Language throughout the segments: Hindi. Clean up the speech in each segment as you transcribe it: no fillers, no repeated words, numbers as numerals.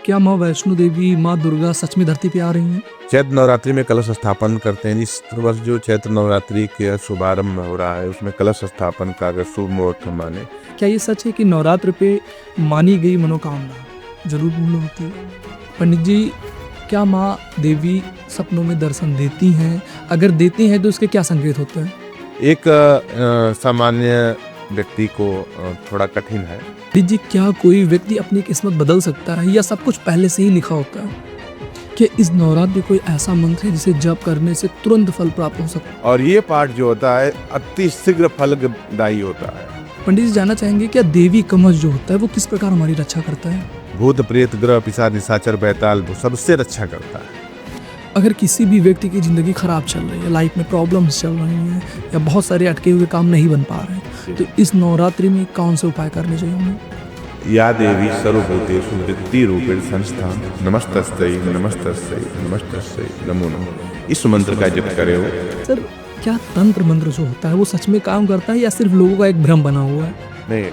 क्या माँ वैष्णो देवी माँ दुर्गा सच में धरती पे आ रही हैं? चैत्र नवरात्रि में कलश स्थापन करते हैं। इस वर्ष जो चैत्र नवरात्रि के शुभारंभ हो रहा है उसमें कलश स्थापन का अगर शुभ मुहूर्त माने। क्या ये सच है कि नवरात्र पे मानी गई मनोकामना जरूर पूर्ण होती है? पंडित जी, क्या माँ देवी सपनों में दर्शन देती हैं? अगर देती हैं तो उसके क्या संकेत होते हैं? एक सामान्य व्यक्ति को थोड़ा कठिन है। पंडित जी, क्या कोई व्यक्ति अपनी किस्मत बदल सकता है या सब कुछ पहले से ही लिखा होता है? क्या इस नवरात्र में कोई ऐसा मंत्र है जिसे जप करने से तुरंत फल प्राप्त हो सकता है? और ये पाठ जो होता है अति शीघ्र फलदायी होता है। पंडित जी, जानना चाहेंगे क्या देवी कवच जो होता है वो किस प्रकार हमारी रक्षा करता है? भूत प्रेत ग्रह पिशाच निशाचर बैताल वो सबसे रक्षा करता है। अगर किसी भी व्यक्ति की ज़िंदगी खराब चल रही है, लाइफ में प्रॉब्लम्स चल रही हैं या बहुत सारे अटके हुए काम नहीं बन पा रहे हैं, तो इस नवरात्रि में कौन से उपाय करने चाहिए हमें? या देवी सर्वभूतेषु वृत्तिरूपेण संस्थान नमस्तस्यै नमस्तस्यै नमस्तस्यै नमो नमः। इस मंत्र का जप करे हो। सर, क्या तंत्र मंत्र जो होता है वो सच में काम करता है या सिर्फ लोगों का एक भ्रम बना हुआ है? नहीं,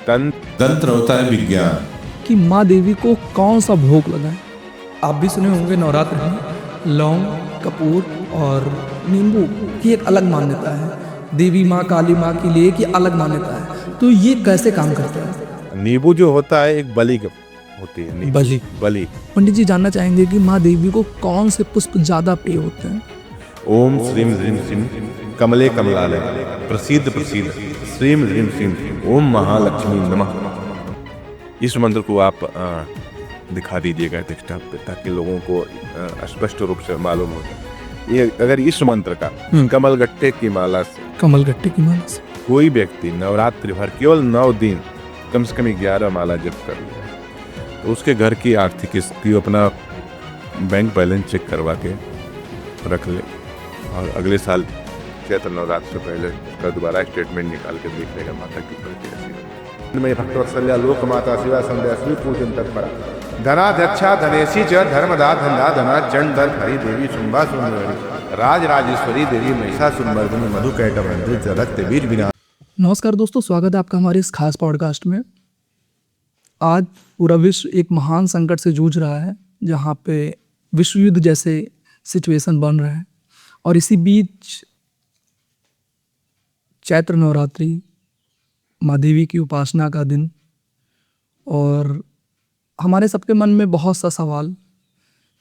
तंत्र होता है विज्ञान। कि माँ देवी को कौन सा भोग लगाएं? आप भी सुने होंगे नवरात्र में लौंग, कपूर और नींबू की एक अलग मान्यता है। देवी माँ काली माँ के लिए की अलग मान्यता है, तो ये कैसे काम करता है? नींबू जो होता है एक बलि होती है। बलि। पंडित जी, जानना चाहेंगे कि माँ देवी को कौन से पुष्प ज्यादा प्रिय होते हैं? ओम श्रीम ह्रीम श्रीम कमले कमलालय प्रसिद्ध श्रीम ह्रीम श्रीम ओम महालक्ष्मी नमः। इस मंत्र को आप दिखा दीजिएगा डेस्कटॉप पे ताकि लोगों को स्पष्ट रूप से मालूम हो जाए। ये अगर इस मंत्र का कमलगट्टे की माला से कोई व्यक्ति नवरात्रि भर केवल 9 दिन कम से कम 11 माला जप कर ले तो उसके घर की आर्थिक स्थिति अपना बैंक बैलेंस चेक करवा के रख ले और अगले साल चैत्र नवरात्र से पहले उसका दोबारा स्टेटमेंट निकाल के देख लेगा माता की प्रति। में भक्तवत्सल्या लोक माता शिवा संध्या श्री पूजन तत्परा धनाध्यक्षा धनेशी च धर्मदा धंधा धना जन धर हरि देवी शुंभा सुंदरी राज राजेश्वरी देवी महिषासुरमर्दिनी मधुकैटभंत्री जगत बीज बिना। नमस्कार दोस्तों, स्वागत है आपका हमारे इस खास पॉडकास्ट में। आज पूरा विश्व एक महान संकट से जूझ रहा है जहाँ पे विश्व युद्ध जैसे सिचुएशन बन रहे हैं और इसी बीच चैत्र नवरात्रि माँ देवी की उपासना का दिन और हमारे सबके मन में बहुत सा सवाल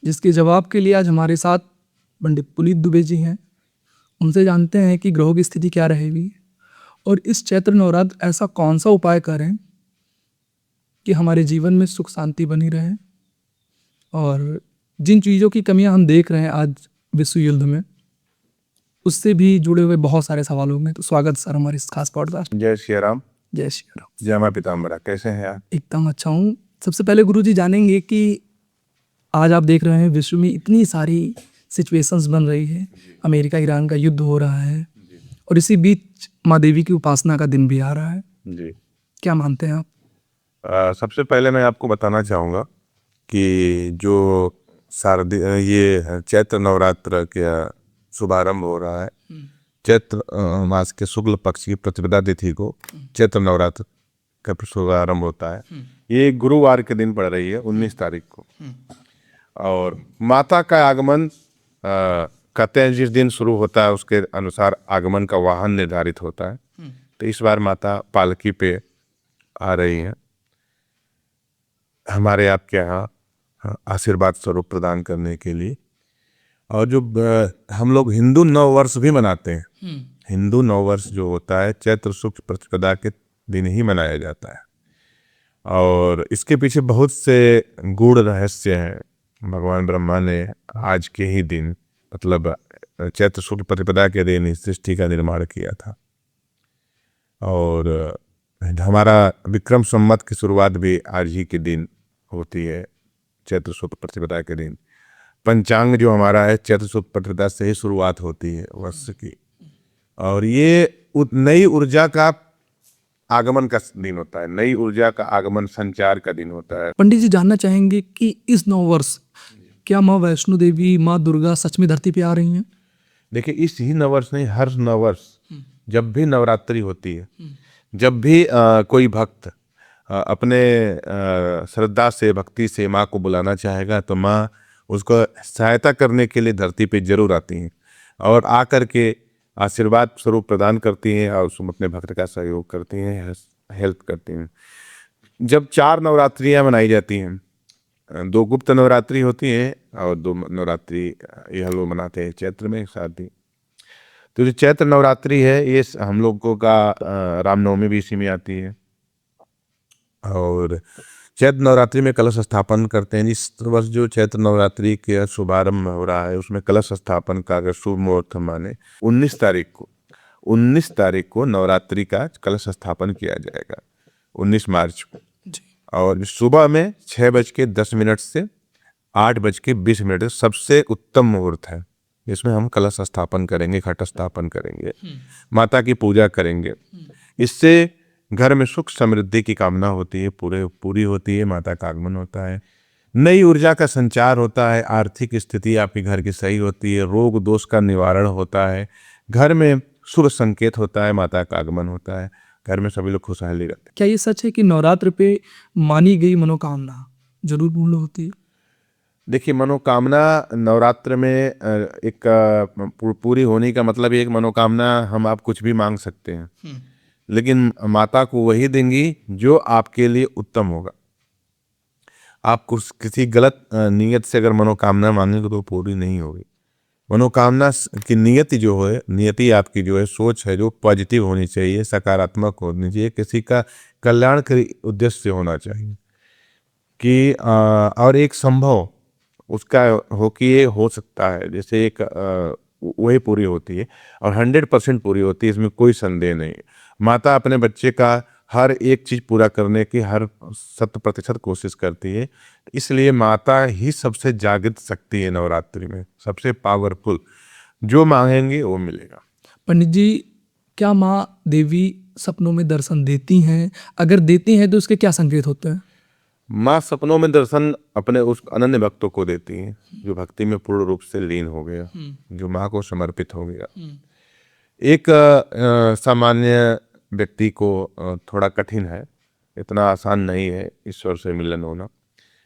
जिसके जवाब के लिए आज हमारे साथ पंडित पुनीत दुबे जी हैं। उनसे जानते हैं कि ग्रहों की स्थिति क्या रहेगी और इस चैत्र नवरात्र ऐसा कौन सा उपाय करें कि हमारे जीवन में सुख शांति बनी रहे और जिन चीज़ों की कमियां हम देख रहे हैं आज विश्व युद्ध में उससे भी जुड़े हुए बहुत सारे सवाल होंगे। तो स्वागत सर हमारे इस खास पॉडकास्ट। जय श्री राम। जय श्री राम। जय मां पीताम्बरा। कैसे हैं आप? एकदम अच्छा हूँ। सबसे पहले गुरुजी जानेंगे कि आज आप देख रहे हैं विश्व में इतनी सारी सिचुएशंस बन रही है, अमेरिका ईरान का युद्ध हो रहा है और इसी बीच माँ देवी की उपासना का दिन भी आ रहा है जी। क्या मानते हैं आप? सबसे पहले मैं आपको बताना चाहूँगा कि जो ये चैत्र नवरात्र का शुभारंभ हो रहा है, चैत्र मास के शुक्ल पक्ष की प्रतिपदा तिथि को चैत्र नवरात्र का शुभारंभ होता है। ये गुरुवार के दिन पड़ रही है 19 तारीख को और माता का आगमन कहते हैं जिस दिन शुरू होता है उसके अनुसार आगमन का वाहन निर्धारित होता है। तो इस बार माता पालकी पे आ रही हैं हमारे आपके यहाँ आशीर्वाद स्वरूप प्रदान करने के लिए। और जो हम लोग हिंदू नववर्ष भी मनाते हैं, हिंदू नववर्ष जो होता है चैत्र शुक्ल प्रतिपदा के दिन ही मनाया जाता है और इसके पीछे बहुत से गूढ़ रहस्य हैं। भगवान ब्रह्मा ने आज के ही दिन मतलब चैत्र शुक्ल प्रतिपदा के दिन इस सृष्टि का निर्माण किया था और हमारा विक्रम संवत की शुरुआत भी आज ही के दिन होती है, चैत्र शुक्ल प्रतिपदा के दिन। पंचांग जो हमारा है चैत्र शुक्ल प्रतिपदा से ही शुरुआत होती है वर्ष की और ये नई ऊर्जा का आगमन का दिन होता है, नई ऊर्जा का आगमन संचार का दिन होता है। पंडित जी, जानना चाहेंगे कि इस नववर्ष क्या माँ वैष्णो देवी माँ दुर्गा सच में धरती पे आ रही हैं? देखिए, इस ही नववर्ष नहीं, हर नववर्ष जब भी नवरात्रि होती है, जब भी कोई भक्त अपने श्रद्धा से, भक्ति से माँ को बुलाना चाहेगा तो माँ उसको सहायता करने के लिए धरती पे जरूर आती हैं और आकर के आशीर्वाद स्वरूप प्रदान करती हैं और उसमें अपने भक्त का सहयोग करती हैं, हेल्प करती हैं। जब 4 नवरात्रियाँ मनाई जाती हैं, 2 गुप्त नवरात्रि होती हैं और 2 नवरात्रि ये हम लोग मनाते हैं चैत्र में साथ ही। तो जो चैत्र नवरात्रि है ये हम लोगों का रामनवमी भी इसी में आती है और चैत्र नवरात्रि में कलश स्थापन करते हैं। इस वर्ष जो चैत्र नवरात्रि के शुभारंभ हो रहा है उसमें कलश स्थापन का अगर शुभ मुहूर्त माने 19 तारीख को नवरात्रि का कलश स्थापन किया जाएगा, 19 मार्च को। और सुबह में 6:10 से 8:20 सबसे उत्तम मुहूर्त है। इसमें हम कलश स्थापन करेंगे, घट स्थापन करेंगे, माता की पूजा करेंगे। इससे घर में सुख समृद्धि की कामना होती है, पूरी होती है, माता का आगमन होता है, नई ऊर्जा का संचार होता है, आर्थिक स्थिति आपके घर की सही होती है, रोग दोष का निवारण होता है, घर में शुभ संकेत होता है, माता का आगमन होता है, घर में सभी लोग खुशहाली रहते हैं। क्या ये सच है कि नवरात्र पे मानी गई मनोकामना जरूर पूर्ण होती है? देखिए, मनोकामना नवरात्र में एक पूरी होने का मतलब एक मनोकामना हम आप कुछ भी मांग सकते हैं, लेकिन माता को वही देंगी जो आपके लिए उत्तम होगा। आप किसी गलत नियत से अगर मनोकामना मांगेंगे तो पूरी नहीं होगी। मनोकामना की नियति आपकी जो है, सोच है जो पॉजिटिव होनी चाहिए, सकारात्मक होनी चाहिए, किसी का कल्याणकारी उद्देश्य से होना चाहिए कि और एक संभव उसका हो कि ये हो सकता है, जैसे एक वही पूरी होती है और 100% पूरी होती है, इसमें कोई संदेह नहीं। माता अपने बच्चे का हर एक चीज़ पूरा करने की हर 100% कोशिश करती है, इसलिए माता ही सबसे जागृत शक्ति है नवरात्रि में, सबसे पावरफुल। जो मांगेंगे वो मिलेगा। पंडित जी, क्या माँ देवी सपनों में दर्शन देती हैं? अगर देती हैं तो उसके क्या संकेत होते हैं? माँ सपनों में दर्शन अपने उस अनन्य भक्तों को देती हैं जो भक्ति में पूर्ण रूप से लीन हो गया, जो माँ को समर्पित हो गया। एक सामान्य व्यक्ति को थोड़ा कठिन है, इतना आसान नहीं है ईश्वर से मिलन होना,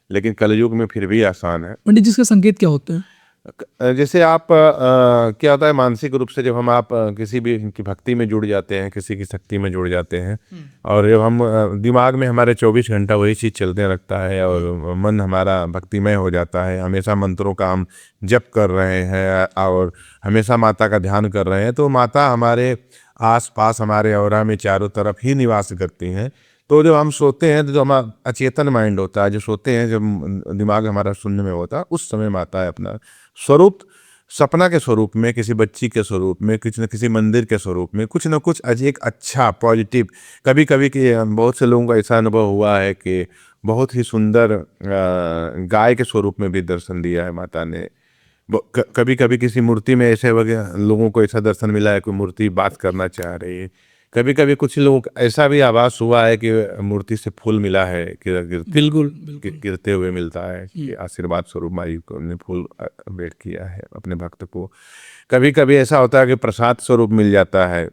लेकिन कलयुग में फिर भी आसान है। पंडित जी, इसके संकेत क्या होते हैं? जैसे आप क्या होता है, मानसिक रूप से जब हम आप किसी भी की भक्ति में जुड़ जाते हैं, किसी की शक्ति में जुड़ जाते हैं और जब हम दिमाग में हमारे 24 घंटा वही चीज़ चलते रखता है और मन हमारा भक्तिमय हो जाता है, हमेशा मंत्रों का हम जप कर रहे हैं और हमेशा माता का ध्यान कर रहे हैं, तो माता हमारे आसपास, हमारे औरा में चारों तरफ ही निवास करती हैं। तो जब हम सोते हैं तो जो हमारा अचेतन माइंड होता है, जो सोते हैं, जब दिमाग हमारा शून्य में होता है, उस समय माता है अपना स्वरूप सपना के स्वरूप में, किसी बच्ची के स्वरूप में, किसी न किसी मंदिर के स्वरूप में कुछ न कुछ एक अच्छा पॉजिटिव। कभी कभी कि बहुत से लोगों का ऐसा अनुभव हुआ है कि बहुत ही सुंदर गाय के स्वरूप में भी दर्शन दिया है माता ने। कभी कभी किसी मूर्ति में ऐसे लोगों को ऐसा दर्शन मिला है कि मूर्ति बात करना चाह रही है। कभी कभी कुछ लोग ऐसा भी आभास हुआ है कि मूर्ति से फूल मिला है, बिल्कुल गिरते हुए मिलता है कि आशीर्वाद स्वरूप माई को ने फूल भेंट किया है अपने भक्त को। कभी कभी ऐसा होता है कि प्रसाद स्वरूप मिल जाता है,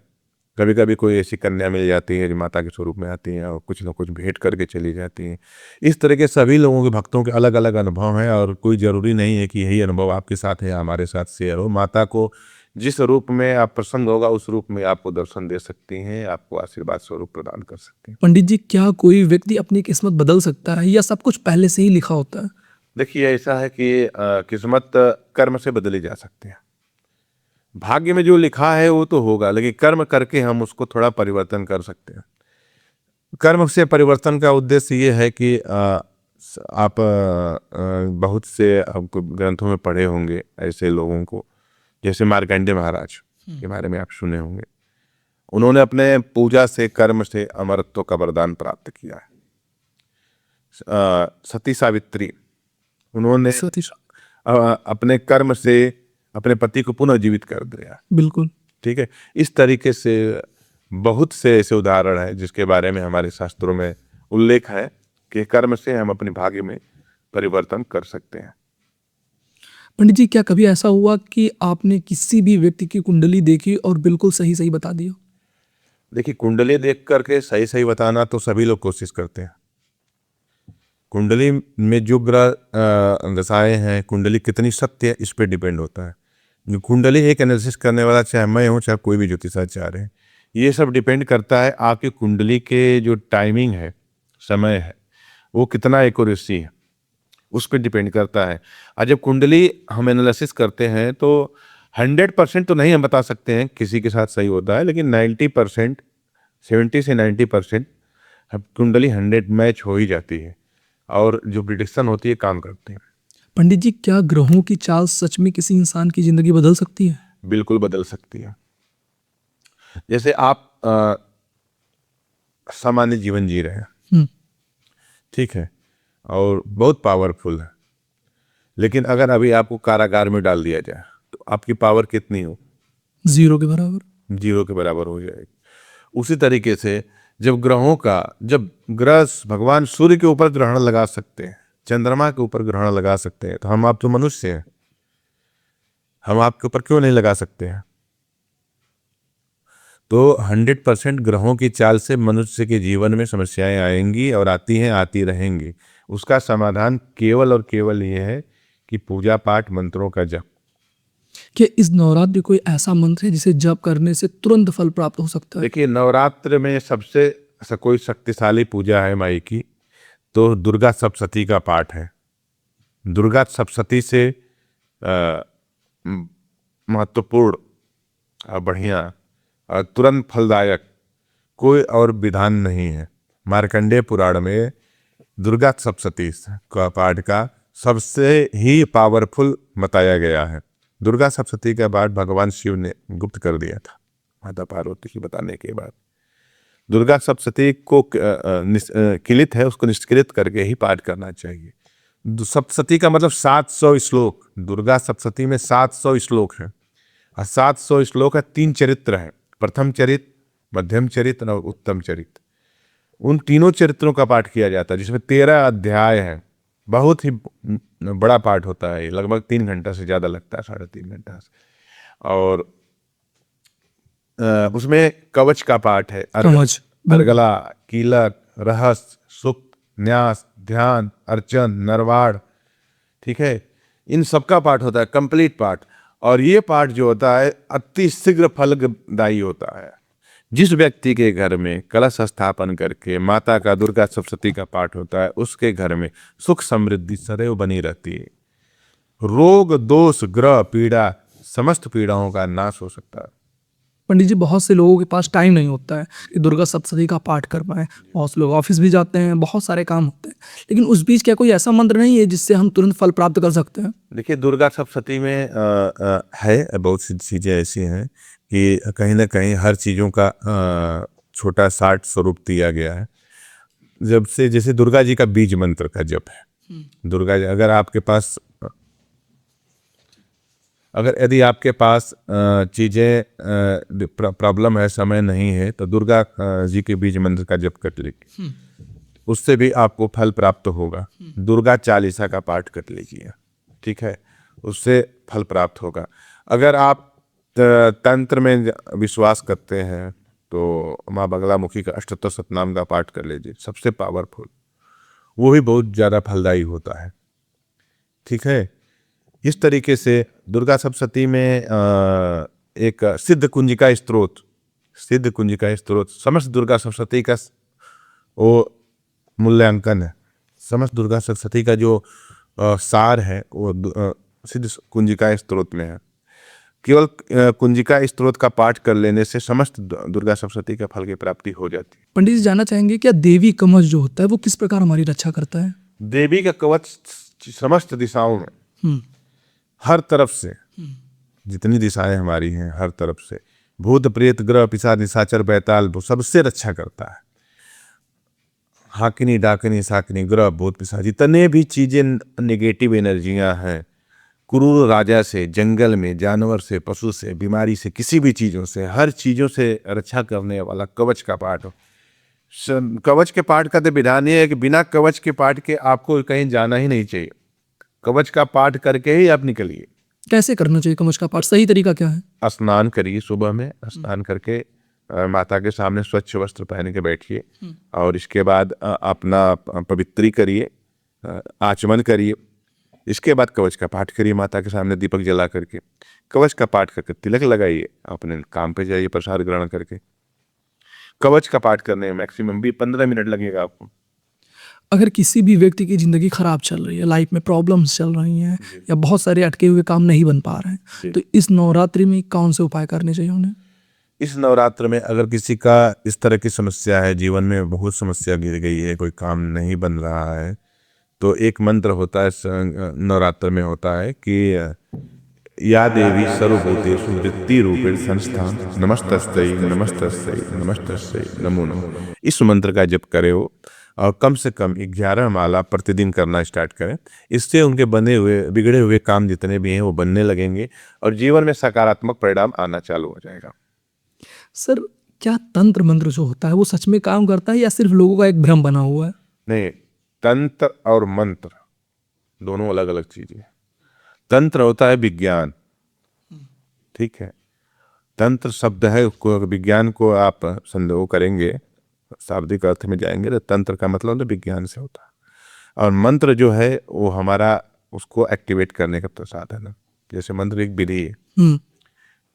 कभी कभी कोई ऐसी कन्या मिल जाती है जो माता के स्वरूप में आती हैं और कुछ ना कुछ भेंट करके चली जाती हैं। इस तरह के सभी लोगों के भक्तों के अलग अलग अनुभव हैं और कोई ज़रूरी नहीं है कि यही अनुभव आपके साथ है या हमारे साथ शेयर हो। माता को जिस रूप में आप प्रसन्न होगा उस रूप में आपको दर्शन दे सकती हैं, आपको आशीर्वाद स्वरूप प्रदान कर सकती हैं। पंडित जी, क्या कोई व्यक्ति अपनी किस्मत बदल सकता है या सब कुछ पहले से ही लिखा होता है? देखिए, ऐसा है कि किस्मत कर्म से बदली जा सकती है। भाग्य में जो लिखा है वो तो होगा, लेकिन कर्म करके हम उसको थोड़ा परिवर्तन कर सकते हैं। कर्म से परिवर्तन का उद्देश्य ये है कि आप बहुत से आपको ग्रंथों में पढ़े होंगे ऐसे लोगों को, जैसे मार्कंडेय महाराज के बारे में आप सुने होंगे। उन्होंने अपने पूजा से, कर्म से अमरत्व का वरदान प्राप्त किया है। सती सावित्री, उन्होंने अपने कर्म से अपने पति को पुनः जीवित कर दिया। बिल्कुल ठीक है। इस तरीके से बहुत से ऐसे उदाहरण हैं जिसके बारे में हमारे शास्त्रों में उल्लेख है कि कर्म से हम अपने भाग्य में परिवर्तन कर सकते हैं। पंडित जी, क्या कभी ऐसा हुआ कि आपने किसी भी व्यक्ति की कुंडली देखी और बिल्कुल सही बता दिया? देखिए, कुंडली देख करके सही बताना तो सभी लोग कोशिश करते हैं, कुंडली में जो ग्रह दशाएं हैं, कुंडली कितनी सत्य है, इस पे डिपेंड होता है। जो कुंडली एक एनालिसिस करने वाला, चाहे मैं हूँ चाहे कोई भी ज्योतिषाचार्य है, ये सब डिपेंड करता है आपकी कुंडली के जो टाइमिंग है, समय है, वो कितना एक्यूरेसी है, उस पर डिपेंड करता है। और जब कुंडली हम एनालिसिस करते हैं तो 100% तो नहीं हम बता सकते हैं किसी के साथ सही होता है, लेकिन 90%, 70 से 90% कुंडली 100 मैच हो ही जाती है और जो प्रिडिक्शन होती है काम करते हैं। पंडित जी, क्या ग्रहों की चाल सच में किसी इंसान की जिंदगी बदल सकती है? बिल्कुल बदल सकती है। जैसे आप सामान्य जीवन जी रहे हैं, हम्म, ठीक है, और बहुत पावरफुल है, लेकिन अगर अभी आपको कारागार में डाल दिया जाए तो आपकी पावर कितनी हो? 0 के बराबर। 0 के बराबर हो जाएगी। उसी तरीके से जब ग्रह भगवान सूर्य के ऊपर ग्रहण लगा सकते हैं, चंद्रमा के ऊपर ग्रहण लगा सकते हैं, तो हम आप तो मनुष्य हैं, हम आपके ऊपर क्यों नहीं लगा सकते हैं? तो 100% ग्रहों की चाल से मनुष्य के जीवन में समस्याएं आएंगी और आती हैं, आती रहेंगी। उसका समाधान केवल और केवल ये है कि पूजा पाठ, मंत्रों का जप। क्या इस नवरात्रि कोई ऐसा मंत्र है जिसे जप करने से तुरंत फल प्राप्त हो सकता है? देखिए, नवरात्र में सबसे कोई शक्तिशाली पूजा है माई की, तो दुर्गा सप्तशती का पाठ है। दुर्गा सप्तशती से महत्वपूर्ण और बढ़िया और तुरंत फलदायक कोई और विधान नहीं है। मार्कंडेय पुराण में दुर्गा सप्तशती का पाठ का सबसे ही पावरफुल बताया गया है। दुर्गा सप्तशती का पाठ भगवान शिव ने गुप्त कर दिया था माता पार्वती की बताने के बाद। दुर्गा सप्तशती को किलित है, उसको निष्क्रित करके ही पाठ करना चाहिए। सप्तशती का मतलब 700 श्लोक। दुर्गा सप्तशती में 700 श्लोक है और 700 श्लोक है। 3 चरित्र हैं, प्रथम चरित्र, मध्यम चरित्र और उत्तम चरित्र। उन तीनों चरित्रों का पाठ किया जाता है, जिसमें 13 अध्याय हैं। बहुत ही बड़ा पाठ होता है, लगभग 3 घंटा से ज़्यादा लगता है, 3.5 घंटा से। और उसमें कवच का पाठ है, अर्गला, कीलक, रहस्य, सुक्त, न्यास, ध्यान, अर्चन, नरवाड़, ठीक है, इन सबका पाठ होता है, कंप्लीट पाठ। और ये पाठ जो होता है अति शीघ्र फलदायी होता है। जिस व्यक्ति के घर में कलश स्थापन करके माता का, दुर्गा सप्तशती का पाठ होता है, उसके घर में सुख समृद्धि सदैव बनी रहती है। रोग दोष ग्रह पीड़ा, समस्त पीड़ाओं का नाश हो सकता है। पंडित जी, बहुत से लोगों के पास टाइम नहीं होता है कि दुर्गा सप्तशती का पाठ कर पाए। बहुत से लोग ऑफिस भी जाते हैं, बहुत सारे काम होते हैं, लेकिन उस बीच क्या कोई ऐसा मंत्र नहीं है जिससे हम तुरंत फल प्राप्त कर सकते हैं? देखिए, दुर्गा सप्तशती में है बहुत सी चीज़ें ऐसी हैं कि कहीं ना कहीं हर चीज़ों का छोटा शार्ट स्वरूप दिया गया है। जब से जैसे दुर्गा जी का बीज मंत्र का जप है, दुर्गा जी, अगर यदि आपके पास चीज़ें प्रॉब्लम है, समय नहीं है, तो दुर्गा जी के बीज मंत्र का जप कर लीजिए, उससे भी आपको फल प्राप्त होगा। दुर्गा चालीसा का पाठ कर लीजिए, ठीक है, उससे फल प्राप्त होगा। अगर आप तंत्र में विश्वास करते हैं तो माँ बगलामुखी का अष्टोत्तर शतनाम का पाठ कर लीजिए, सबसे पावरफुल, वो भी बहुत ज़्यादा फलदायी होता है, ठीक है। इस तरीके से दुर्गा सप्तशती में एक सिद्ध कुंजिका स्तोत्र समस्त दुर्गा सप्तशती का वो मूल्यांकन है। समस्त दुर्गा सप्तशती का जो सार है वो सिद्ध कुंजिका स्तोत्र में है। केवल कुंजिका स्तोत्र का पाठ कर लेने से समस्त दुर्गा सप्तशती का फल की प्राप्ति हो जाती है। पंडित जी, जानना चाहेंगे क्या देवी कवच जो होता है वो किस प्रकार हमारी रक्षा करता है? देवी का कवच समस्त दिशाओं में, हर तरफ से, जितनी दिशाएं हमारी हैं, हर तरफ से भूत प्रेत ग्रह पिशाच निशाचर बैताल वो सबसे रक्षा करता है। हाकिनी डाकिनी साकिनी ग्रह भूत पिशाच जितने भी चीजें नेगेटिव एनर्जियां हैं, क्रूर राजा से, जंगल में जानवर से, पशु से, बीमारी से, किसी भी चीजों से, हर चीजों से रक्षा करने वाला कवच का पाठ हो। कवच के पाठ का तो विधान ये है कि बिना कवच के पाठ के आपको कहीं जाना ही नहीं चाहिए। कवच का पाठ करके ही आप निकलिए। कैसे करना चाहिए कवच का पाठ? सही तरीका क्या है? स्नान करिए, सुबह में स्नान करके माता के सामने स्वच्छ वस्त्र पहन के बैठिए और इसके बाद अपना पवित्री करिए आचमन करिए। इसके बाद कवच का पाठ करिए, माता के सामने दीपक जला करके कवच का पाठ करके तिलक लगाइए, अपने काम पे जाइए प्रसाद ग्रहण करके। कवच का पाठ करने में मैक्सिमम भी 15 मिनट लगेगा आपको। अगर किसी भी व्यक्ति की ज़िंदगी ख़राब चल रही है, लाइफ में प्रॉब्लम्स चल रही हैं या बहुत सारे अटके हुए काम नहीं बन पा रहे हैं, तो इस नवरात्रि में कौन से उपाय करने चाहिए उन्हें? इस नवरात्र में अगर किसी का इस तरह की समस्या है, जीवन में बहुत समस्या गिर गई है, कोई काम नहीं बन रहा है, तो एक मंत्र होता है नवरात्र में होता है कि या देवी सर्वभूतेषु वृत्ति रूपेण संस्थान नमस्तस्यै नमस्तस्यै नमस्तस्यै नमो नमः। इस मंत्र का जप करे हो और कम से कम 11 माला प्रतिदिन करना स्टार्ट करें। इससे उनके बने हुए बिगड़े हुए काम जितने भी हैं वो बनने लगेंगे और जीवन में सकारात्मक परिणाम आना चालू हो जाएगा। सर, क्या तंत्र मंत्र जो होता है वो सच में काम करता है या सिर्फ लोगों का एक भ्रम बना हुआ है? नहीं, तंत्र और मंत्र दोनों अलग अलग चीजें हैं। तंत्र होता है विज्ञान, ठीक है। तंत्र शब्द है, उसको विज्ञान को आप संदेह करेंगे, शाब्दिक अर्थ में जाएंगे तो तंत्र का मतलब तो विज्ञान से होता है। और मंत्र जो है वो हमारा उसको एक्टिवेट करने का साधन है। जैसे मंत्र एक विधि है,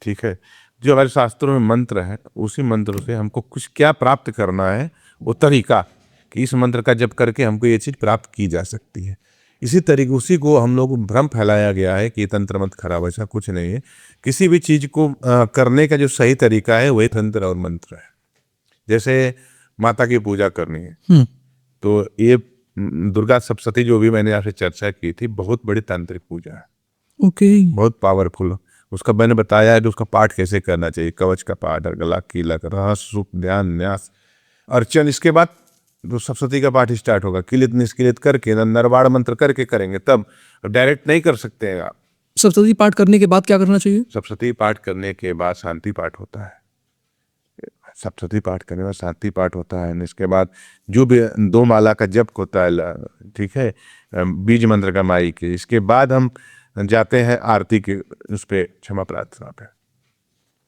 ठीक है। जो हमारे शास्त्रों में मंत्र है, उसी मंत्र से हमको कुछ क्या प्राप्त करना है, वो तरीका कि इस मंत्र का जप करके हमको ये चीज़ प्राप्त की जा सकती है। इसी तरीके उसी को हम लोग भ्रम फैलाया गया है कि तंत्र मंत्र खराब, ऐसा कुछ नहीं है। किसी भी चीज़ को करने का जो सही तरीका है वही तंत्र और मंत्र है। जैसे माता की पूजा करनी है, तो ये दुर्गा सप्तशती जो भी मैंने आपसे चर्चा की थी, बहुत बड़ी तांत्रिक पूजा है, बहुत पावरफुल। उसका मैंने बताया है कि उसका पाठ कैसे करना चाहिए, कवच का पाठ, अर्गला, कीलक, रहस्य, सुख, ध्यान, न्यास, अर्चन। इसके बाद तो सप्तशती का पाठ स्टार्ट होगा, किलित निष्किलित करके नरवाड़ मंत्र करके करेंगे, तब डायरेक्ट नहीं कर सकते हैं आप। सप्तशती पाठ करने के बाद क्या करना चाहिए? सप्तशती पाठ करने के बाद शांति पाठ होता है। सप्तशती पाठ करने के बाद शांति पाठ होता है। इसके बाद जो भी 2 माला का जप होता है, ठीक है, बीज मंत्र का माई के। इसके बाद हम जाते हैं आरती के उस पे, क्षमा प्रार्थना पे।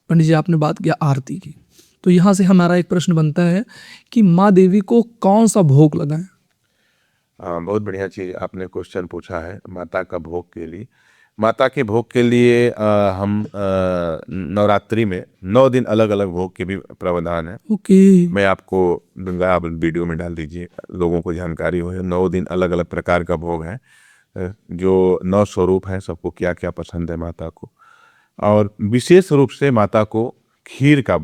पंडित जी, आपने बात किया आरती की, तो यहाँ से हमारा एक प्रश्न बनता है कि माँ देवी को कौन सा भोग लगाएं? बहुत बढ़िया चीज़ आपने क्वेश्चन पूछा है। माता का भोग के लिए, माता के भोग के लिए हम नवरात्रि में 9 दिन अलग अलग भोग के भी प्रावधान है। मैं आपको दूंगा, आप वीडियो में डाल दीजिए, लोगों को जानकारी हो। 9 दिन अलग अलग प्रकार का भोग है, जो 9 स्वरूप हैं, सबको क्या क्या पसंद है माता को। और विशेष रूप से माता को खीर का,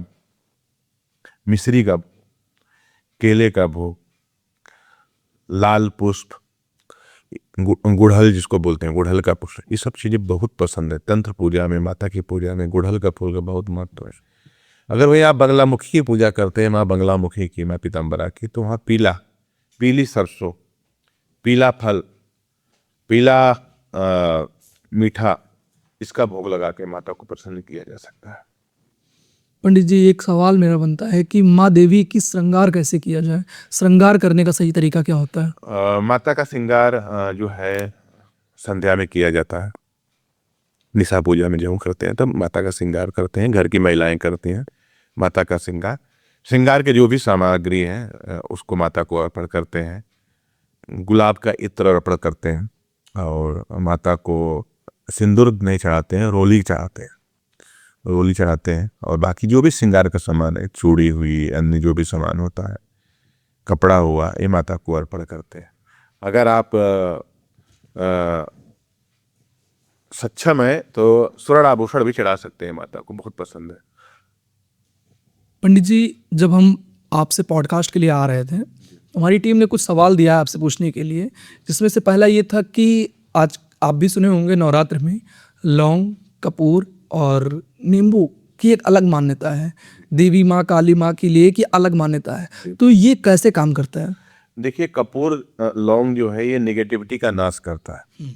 मिश्री का, केले का भोग, लाल पुष्प, गुड़हल जिसको बोलते हैं, गुड़हल का पुष्प, ये सब चीज़ें बहुत पसंद है। तंत्र पूजा में, माता की पूजा में गुड़हल का फूल का बहुत महत्व है। अगर वही आप बंगलामुखी की पूजा करते हैं, माँ बंगलामुखी की, माँ पीताम्बरा की, तो वहाँ पीली सरसों, पीला फल, पीला मीठा, इसका भोग लगा के माता को प्रसन्न किया जा सकता है। पंडित जी, एक सवाल मेरा बनता है कि माँ देवी की श्रृंगार कैसे किया जाए? श्रृंगार करने का सही तरीका क्या होता है? माता का श्रृंगार जो है संध्या में किया जाता है। निशा पूजा में जब करते हैं तब माता का श्रृंगार करते हैं, घर की महिलाएं करती हैं माता का श्रृंगार। श्रृंगार के जो भी सामग्री हैं उसको माता को अर्पण करते हैं। गुलाब का इत्र अर्पण करते हैं और माता को सिंदूर नहीं चढ़ाते हैं, रोली चढ़ाते हैं। और बाकी जो भी श्रृंगार का सामान है, चूड़ी हुई, अन्य जो भी सामान होता है, कपड़ा हुआ, ये माता को अर्पण करते हैं। अगर आप सक्षम है तो स्वर्ण आभूषण भी चढ़ा सकते हैं, माता को बहुत पसंद है। पंडित जी, जब हम आपसे पॉडकास्ट के लिए आ रहे थे, हमारी टीम ने कुछ सवाल दिया आपसे पूछने के लिए, जिसमें से पहला ये था कि आज आप भी सुने होंगे, नवरात्र में लौंग, कपूर और नींबू की एक अलग मान्यता है, देवी माँ, काली माँ के लिए की अलग मान्यता है, तो ये कैसे काम करता है? देखिए, कपूर, लौंग जो है ये नेगेटिविटी का नाश करता है।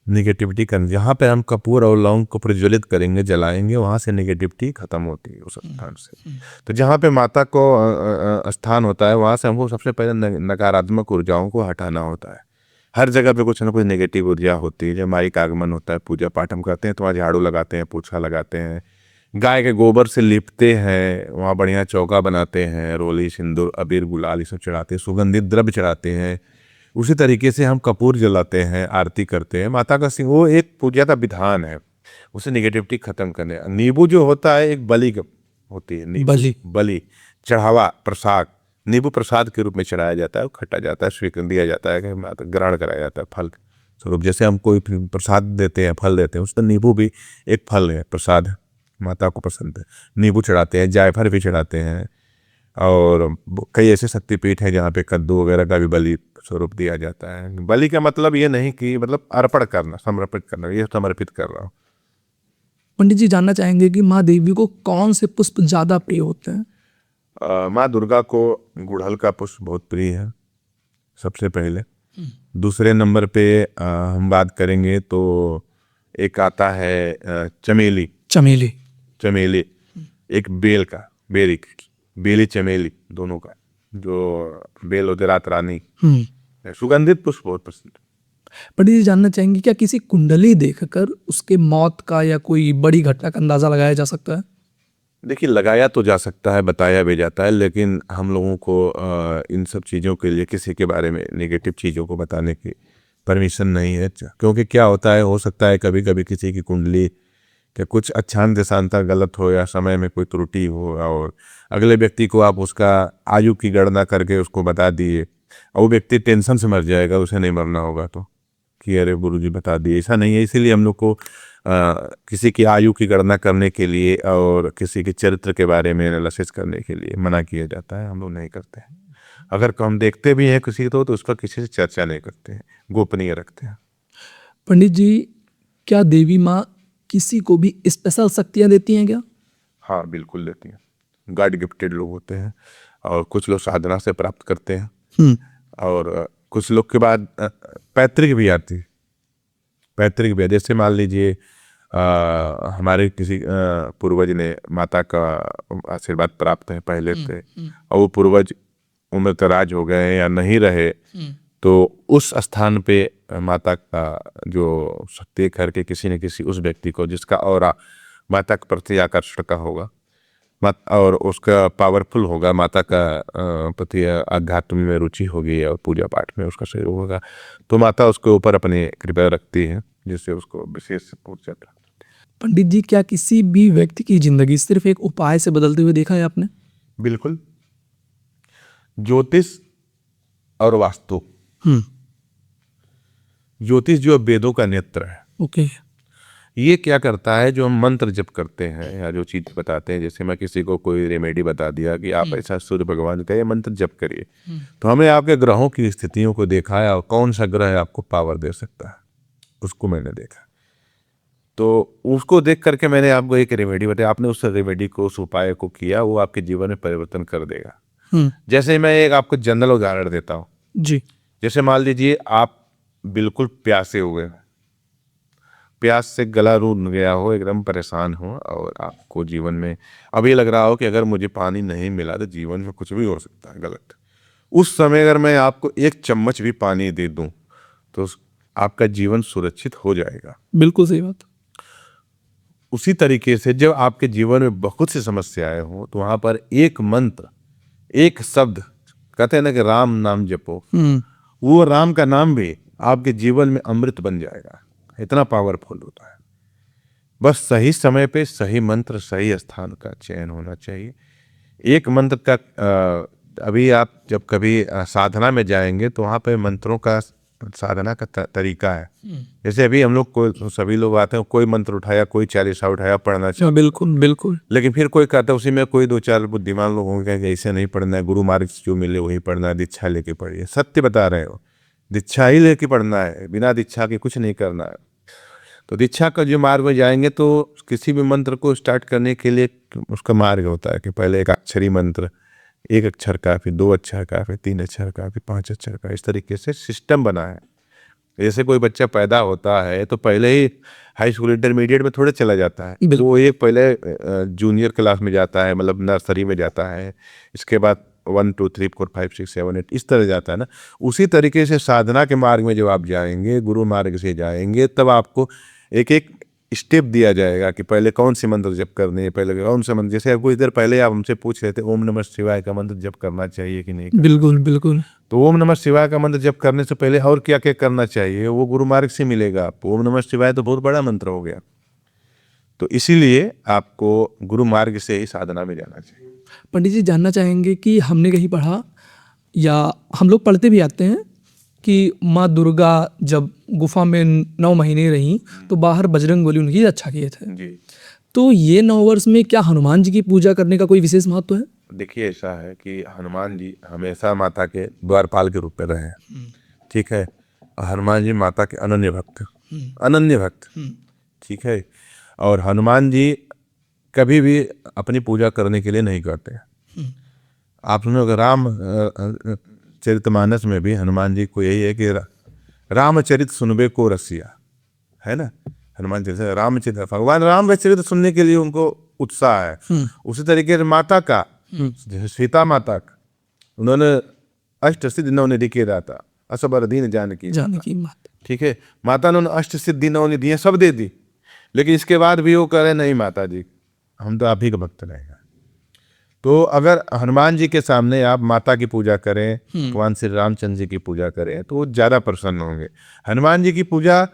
नेगेटिविटी का, जहाँ पे हम कपूर और लौंग को प्रज्वलित करेंगे, जलाएंगे, वहाँ से नेगेटिविटी खत्म होती है उस स्थान से। तो जहाँ पे माता को स्थान होता है, वहाँ से हमको सबसे पहले नकारात्मक ऊर्जाओं को हटाना होता है। हर जगह पे कुछ ना कुछ नेगेटिव ऊर्जा होती है। जब माई का आगमन होता है, पूजा पाठ हम करते हैं, तो वहाँ झाड़ू लगाते हैं, पोछा लगाते हैं, गाय के गोबर से लिपते हैं, वहाँ बढ़िया चौका बनाते हैं, रोली, सिंदूर, अबीर, गुलाल ये सब चढ़ाते हैं, सुगंधित द्रव्य चढ़ाते हैं, उसी तरीके से हम कपूर जलाते हैं, आरती करते हैं माता का सिंह, वो एक पूजा का विधान है, उसे निगेटिविटी खत्म करने। नींबू जो होता है एक बलि होती है, नींबू बलि। बलि, चढ़ावा, प्रसाद, नींबू प्रसाद के रूप में चढ़ाया जाता है, खटा जाता है, स्वीकार दिया जाता है कि माता ग्रहण कराया जाता है फल स्वरूप। जैसे हम कोई प्रसाद देते हैं, फल देते हैं, उसका नींबू भी एक फल है, प्रसाद है, माता को पसंद है। नींबू चढ़ाते हैं, जायफल भी चढ़ाते हैं, और कई ऐसे शक्तिपीठ हैं जहाँ पे कद्दू वगैरह का भी बलि स्वरूप दिया जाता है। बलि का मतलब ये नहीं कि मतलब अर्पण करना, समर्पित करना, ये समर्पित कर रहा हूँ। पंडित जी जानना चाहेंगे कि माँ देवी को कौन से पुष्प ज्यादा प्रिय होते हैं? माँ दुर्गा को गुड़हल का पुष्प बहुत प्रिय है सबसे पहले। दूसरे नंबर पे हम बात करेंगे तो एक आता है चमेली। चमेली। चमेली, एक बेल का, बेली चमेली, दोनों का, जो बेल होते रात रानी, सुगंधित पुष्प बहुत पसंद है। पंडित जी जानना चाहेंगे क्या किसी कुंडली देखकर उसके मौत का या कोई बड़ी घटना का अंदाजा लगाया जा सकता है? देखिए, लगाया तो जा सकता है, बताया भी जाता है, लेकिन हम लोगों को इन सब चीज़ों के लिए किसी के बारे में नेगेटिव चीज़ों को बताने की परमिशन नहीं है। क्योंकि क्या होता है, हो सकता है कभी कभी किसी की कुंडली के कुछ अक्षांश देशांतर गलत हो या समय में कोई त्रुटि हो, और अगले व्यक्ति को आप उसका आयु की गणना करके उसको बता दिए, और वो व्यक्ति टेंशन से मर जाएगा, उसे नहीं मरना होगा, तो कि अरे गुरुजी बता दिए। ऐसा नहीं है। इसीलिए हम लोग को किसी की आयु की गणना करने के लिए और किसी के चरित्र के बारे में एनालिसिस करने के लिए मना किया जाता है, हम लोग नहीं करते हैं। अगर हम देखते भी हैं किसी तो उसका किसी से चर्चा नहीं करते हैं, गोपनीय रखते हैं। पंडित जी क्या देवी माँ किसी को भी स्पेशल शक्तियाँ देती हैं क्या? हाँ, बिल्कुल देती हैं। गॉड गिफ्टेड लोग होते हैं, और कुछ लोग साधना से प्राप्त करते हैं, और कुछ लोग के बाद पैतृक भी आती है। पैतृक भी, जैसे मान लीजिए हमारे किसी पूर्वज ने माता का आशीर्वाद प्राप्त है पहले से, और वो पूर्वज उम्र दराज हो गए या नहीं रहे, तो उस स्थान पे माता का जो शक्ति करके किसी न किसी उस व्यक्ति को जिसका ऑरा माता के प्रति आकर्षण का होगा और उसका पावरफुल होगा, माता का प्रति आध्यात्म में रुचि होगी और पूजा पाठ में उसका सहयोग होगा, तो माता उसके ऊपर अपनी कृपा रखती है, जिससे उसको विशेष ऊर्जा प्राप्त। पंडित जी क्या किसी भी व्यक्ति की जिंदगी सिर्फ एक उपाय से बदलते हुए देखा है आपने? बिल्कुल। ज्योतिष और वास्तु। ज्योतिष जो वेदों का नेत्र है, ओके। ये क्या करता है, जो हम मंत्र जप करते हैं या जो चीज बताते हैं, जैसे मैं किसी को कोई रेमेडी बता दिया कि आप ऐसा सूर्य भगवान का ये मंत्र जप करिए, तो हमने आपके ग्रहों की स्थितियों को देखा है और कौन सा ग्रह आपको पावर दे सकता है, उसको मैंने देखा। तो उसको देख करके मैंने आपको एक रेमेडी बताया, आपने उस रेमेडी को, उस उपाय को किया, वो आपके जीवन में परिवर्तन कर देगा। जैसे मैं एक आपको जनरल उदाहरण देता हूँ जी। जैसे मान लीजिए आप बिल्कुल प्यासे हुए, प्यास से गला रूंध गया हो, एकदम परेशान हो, और आपको जीवन में अब ये लग रहा हो कि अगर मुझे पानी नहीं मिला तो जीवन में कुछ भी हो सकता है गलत। उस समय अगर मैं आपको एक चम्मच भी पानी दे दूं तो आपका जीवन सुरक्षित हो जाएगा। बिल्कुल सही बात। उसी तरीके से जब आपके जीवन में बहुत सी समस्याएं हो तो वहां पर एक मंत्र, एक शब्द, कहते हैं ना कि राम नाम जपो, वो राम का नाम भी आपके जीवन में अमृत बन जाएगा, इतना पावरफुल होता है। बस सही समय पे सही मंत्र, सही स्थान का चयन होना चाहिए। एक मंत्र का अभी आप जब कभी साधना में जाएंगे तो वहाँ पे मंत्रों का साधना का तरीका है। जैसे अभी हम लोग सभी लोग आते हैं, कोई मंत्र उठाया, कोई चालीसा उठाया, पढ़ना चाहिए। बिल्कुल बिल्कुल। लेकिन फिर कोई कहता है उसी में कोई दो चार बुद्धिमान लोग होंगे कि ऐसे नहीं पढ़ना है, गुरु मार्ग से जो मिले वही पढ़ना है, दीक्षा लेके पढ़िए। सत्य बता रहे हो, दीक्षा ही लेके पढ़ना है, बिना दीक्षा के कुछ नहीं करना है। तो दीक्षा का जो मार्ग में जाएंगे तो किसी भी मंत्र को स्टार्ट करने के लिए उसका मार्ग होता है कि पहले एक अक्षरी मंत्र, एक अक्षर काफी, दो अक्षर काफी, तीन अक्षर काफी, पांच अक्षर का, इस तरीके से सिस्टम बना है। जैसे कोई बच्चा पैदा होता है तो पहले ही हाई स्कूल इंटरमीडिएट में थोड़े चला जाता है, तो वो एक पहले जूनियर क्लास में जाता है, मतलब नर्सरी में जाता है, इसके बाद 1 2 3 4 5 6 7 8 इस तरह जाता है ना। उसी तरीके से साधना के मार्ग में जब आप जाएंगे, गुरु मार्ग से जाएंगे, तब आपको एक एक स्टेप दिया जाएगा कि पहले कौन से मंत्र जप करने हैं, पहले कौन से मंत्र, जैसे आपको इधर पहले आप हमसे पूछ रहे थे ओम नमः शिवाय का मंत्र जप करना चाहिए कि नहीं करना। बिल्कुल बिल्कुल। तो ओम नमः शिवाय का मंत्र जप करने से पहले और क्या क्या करना चाहिए वो गुरु मार्ग से मिलेगा आपको। ओम नमः शिवाय तो बहुत बड़ा मंत्र हो गया, तो इसीलिए आपको गुरु मार्ग से ही साधना में जाना चाहिए। पंडित जी जानना चाहेंगे कि हमने कहीं पढ़ा या हम लोग पढ़ते भी आते हैं कि माँ दुर्गा जब गुफा में 9 महीने रहीं तो बाहर बजरंगबली उनकी रक्षा किए थे। जी, तो ये 9 वर्ष में क्या हनुमान जी की पूजा करने का कोई विशेष महत्व है? देखिए ऐसा है कि हनुमान जी हमेशा माता के द्वारपाल के रूप में रहे हैं, ठीक है। और हनुमान जी माता के अनन्य भक्त, अनन्य भक्त, ठीक है। और हनुमान जी कभी भी अपनी पूजा करने के लिए नहीं करते। आप सुनो कि रामचरितमानस में भी हनुमान जी को यही है कि रामचरित सुनबे को रसिया, है ना। हनुमान जी से रामचरित, भगवान राम का चरित्र सुनने के लिए उनको उत्साह है। उसी तरीके से माता का, जैसे सीता माता का उन्होंने अष्ट सिद्धि नवनिधि था, असबर दीन जानकी माता, ठीक है। माता ने अष्ट सिद्धि नवनिधि सब दे दी, लेकिन इसके बाद भी वो कह रहे नहीं माता जी हम तो आप ही का भक्त रहेगा। तो अगर हनुमान जी के सामने आप माता की पूजा करें, भगवान श्री रामचंद्र जी की पूजा करें तो वो ज्यादा प्रसन्न होंगे। हनुमान जी की पूजा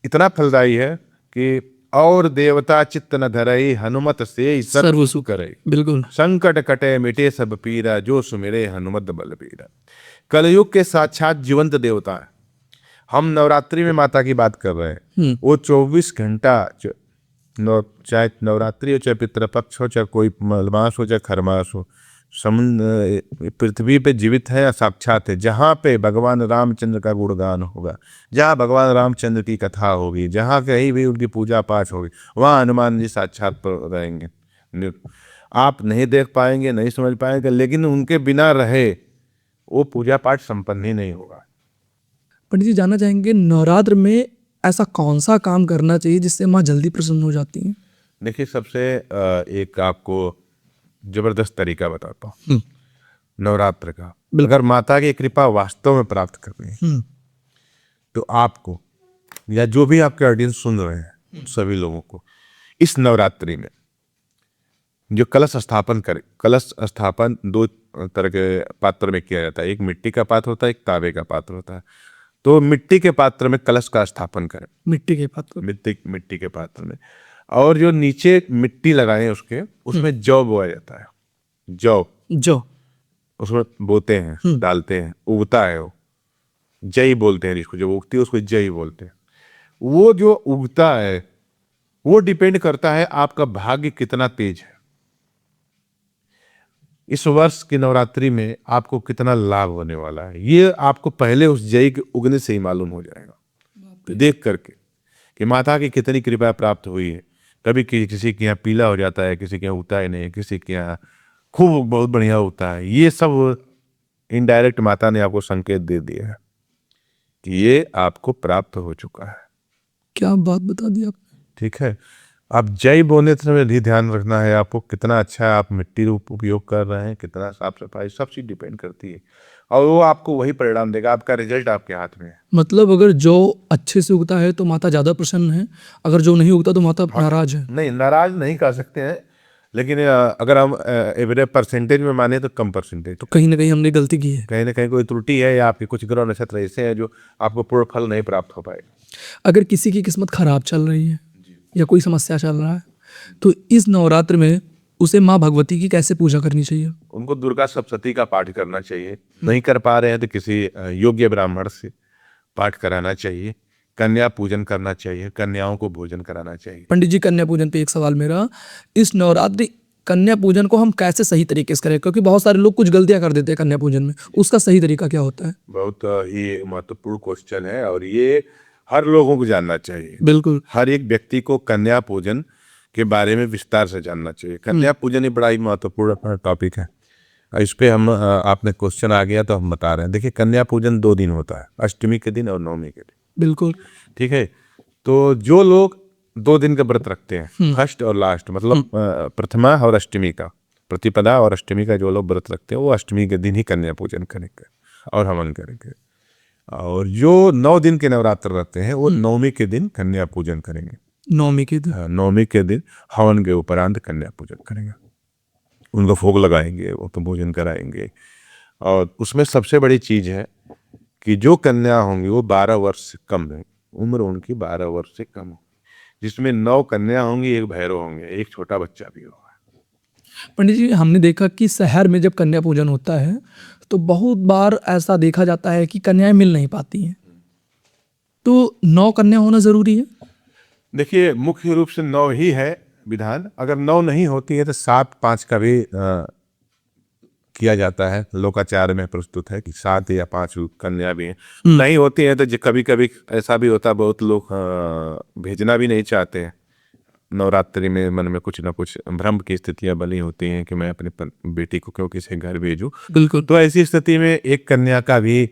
इतना फलदायी है कि और देवता चित्त न धरई, हनुमत से सर्व सुख करई। बिल्कुल। संकट कटे मिटे सब पीरा, जो सुमिरे हनुमत बलबीरा। कलयुग के साक्षात जीवंत देवता है। हम नवरात्रि में माता की बात कर रहे हैं, वो 24 घंटा, चाहे नवरात्रि हो, चाहे पितृपक्ष हो, चाहे कोई मास हो, चाहे खरमास हो, समुद्र पृथ्वी पे जीवित है या साक्षात है। जहाँ पे भगवान रामचंद्र का गुणगान होगा, जहाँ भगवान रामचंद्र की कथा होगी, जहाँ कहीं भी उनकी पूजा पाठ होगी, वहाँ हनुमान जी साक्षात रहेंगे। आप नहीं देख पाएंगे, नहीं समझ पाएंगे, लेकिन उनके बिना रहे वो पूजा पाठ संपन्न ही नहीं होगा। पंडित जी जानना चाहेंगे नवरात्र में ऐसा कौन सा काम करना चाहिए जिससे माँ जल्दी प्रसन्न हो जाती हैं? देखिए सबसे एक आपको जबरदस्त तरीका बताता हूँ नवरात्र का। अगर माता की कृपा वास्तव में प्राप्त करनी है तो आपको या जो भी आपके ऑडियंस सुन रहे हैं सभी लोगों को इस नवरात्रि में जो कलश स्थापन करे, कलश स्थापन 2 तरह के पात्र में किया जाता है। एक मिट्टी का पात्र होता है, एक तांबे का पात्र होता है। तो मिट्टी के पात्र में कलश का स्थापन करें, मिट्टी के पात्र, मिट्टी के पात्र में। और जो नीचे मिट्टी लगाए उसके, उसमें जौ बोया जाता है। जौ उसमें बोते हैं, डालते हैं, उगता है वो, जई बोलते हैं जिसको, जब उगती है उसको जई बोलते हैं। वो जो उगता है वो डिपेंड करता है आपका भाग्य कितना तेज है। इस वर्ष की नवरात्रि में आपको कितना लाभ होने वाला है ये आपको पहले उस जई के उगने से ही मालूम हो जाएगा, देख करके कि माता की कितनी कृपा प्राप्त हुई है। कभी किसी के यहाँ पीला हो जाता है, किसी के यहाँ उगता ही नहीं, किसी के यहाँ खूब बहुत बढ़िया होता है। ये सब इनडायरेक्ट माता ने आपको संकेत दे दिया है कि ये आपको प्राप्त हो चुका है। क्या बात बता दी आपने। ठीक है, आप जय बोने समय भी ध्यान रखना है आपको कितना अच्छा है आप मिट्टी उपयोग कर रहे हैं, कितना साफ सफाई, सब चीज डिपेंड करती है और वो आपको वही परिणाम देगा। आपका रिजल्ट आपके हाथ में है। मतलब अगर जो अच्छे से उगता है तो माता ज्यादा प्रसन्न है, अगर जो नहीं उगता तो माता नाराज है। नहीं, नाराज नहीं कर सकते हैं, लेकिन अगर हम एवरेज परसेंटेज में माने तो कम परसेंटेज। तो कहीं ना कहीं हमने गलती की है, कहीं ना कहीं कोई त्रुटि है या आपके कुछ ग्रह नक्षत्र ऐसे हैं जो आपको पूर्ण फल नहीं प्राप्त हो पाएगा। अगर किसी की किस्मत खराब चल रही है या कोई समस्या चल रहा है तो इस नवरात्र में उसे माँ भगवती की कैसे पूजा करनी चाहिए? उनको दुर्गा सप्तशती का पाठ करना चाहिए। नहीं कर पा रहे हैं तो किसी योग्य ब्राह्मण से पाठ कराना चाहिए। कन्या पूजन करना चाहिए, कन्याओं को भोजन कराना चाहिए। पंडित जी कन्या पूजन पे एक सवाल मेरा, इस नवरात्रि कन्या पूजन को हम कैसे सही तरीके से करें? क्योंकि बहुत सारे लोग कुछ गलतियां कर देते हैं कन्या पूजन में, उसका सही तरीका क्या होता है? बहुत ही महत्वपूर्ण क्वेश्चन है और ये हर लोगों को जानना चाहिए। बिल्कुल, हर एक व्यक्ति को कन्या पूजन के बारे में विस्तार से जानना चाहिए। कन्या पूजन ही बड़ा ही महत्वपूर्ण टॉपिक है। इस पे हम आपने क्वेश्चन आ गया तो हम बता रहे हैं। देखिए कन्या पूजन 2 दिन होता है, अष्टमी के दिन और नवमी के दिन। बिल्कुल, ठीक है। तो जो लोग 2 दिन का व्रत रखते हैं, फर्स्ट और लास्ट, मतलब प्रथमा और अष्टमी का, प्रतिपदा और अष्टमी का जो लोग व्रत रखते हैं वो अष्टमी के दिन ही कन्या पूजन करेंगे और हवन करेंगे। और जो 9 दिन के नवरात्र रहते हैं वो नवमी के दिन कन्या पूजन करेंगे। नौमी के दिन। हाँ, नवमी के दिन हवन के उपरांत कन्या पूजन करेंगे, उनको भोग लगाएंगे, वो तो भोजन कराएंगे। और उसमें सबसे बड़ी चीज है कि जो कन्या होंगी वो 12 वर्ष से कम है, उम्र उनकी 12 वर्ष से कम हो, जिसमें 9 कन्या होंगी, 1 भैरव होंगे, एक छोटा बच्चा भी होगा। पंडित जी, हमने देखा कि शहर में जब कन्या पूजन होता है तो बहुत बार ऐसा देखा जाता है कि कन्याएं मिल नहीं पाती हैं, तो 9 कन्या होना जरूरी है? देखिए, मुख्य रूप से 9 ही है विधान। अगर 9 नहीं होती है तो 7-5 का भी किया जाता है। लोकाचार में प्रस्तुत है कि 7 या 5 कन्या भी हैं। नहीं होती है तो कभी कभी ऐसा भी होता है, बहुत लोग भेजना भी नहीं चाहते हैं। नवरात्रि में मन में कुछ ना कुछ भ्रम की स्थितियां बनी होती हैं कि मैं अपने बेटी को क्यों किसी घर भेजूं। बिल्कुल। तो ऐसी स्थिति में एक कन्या का भी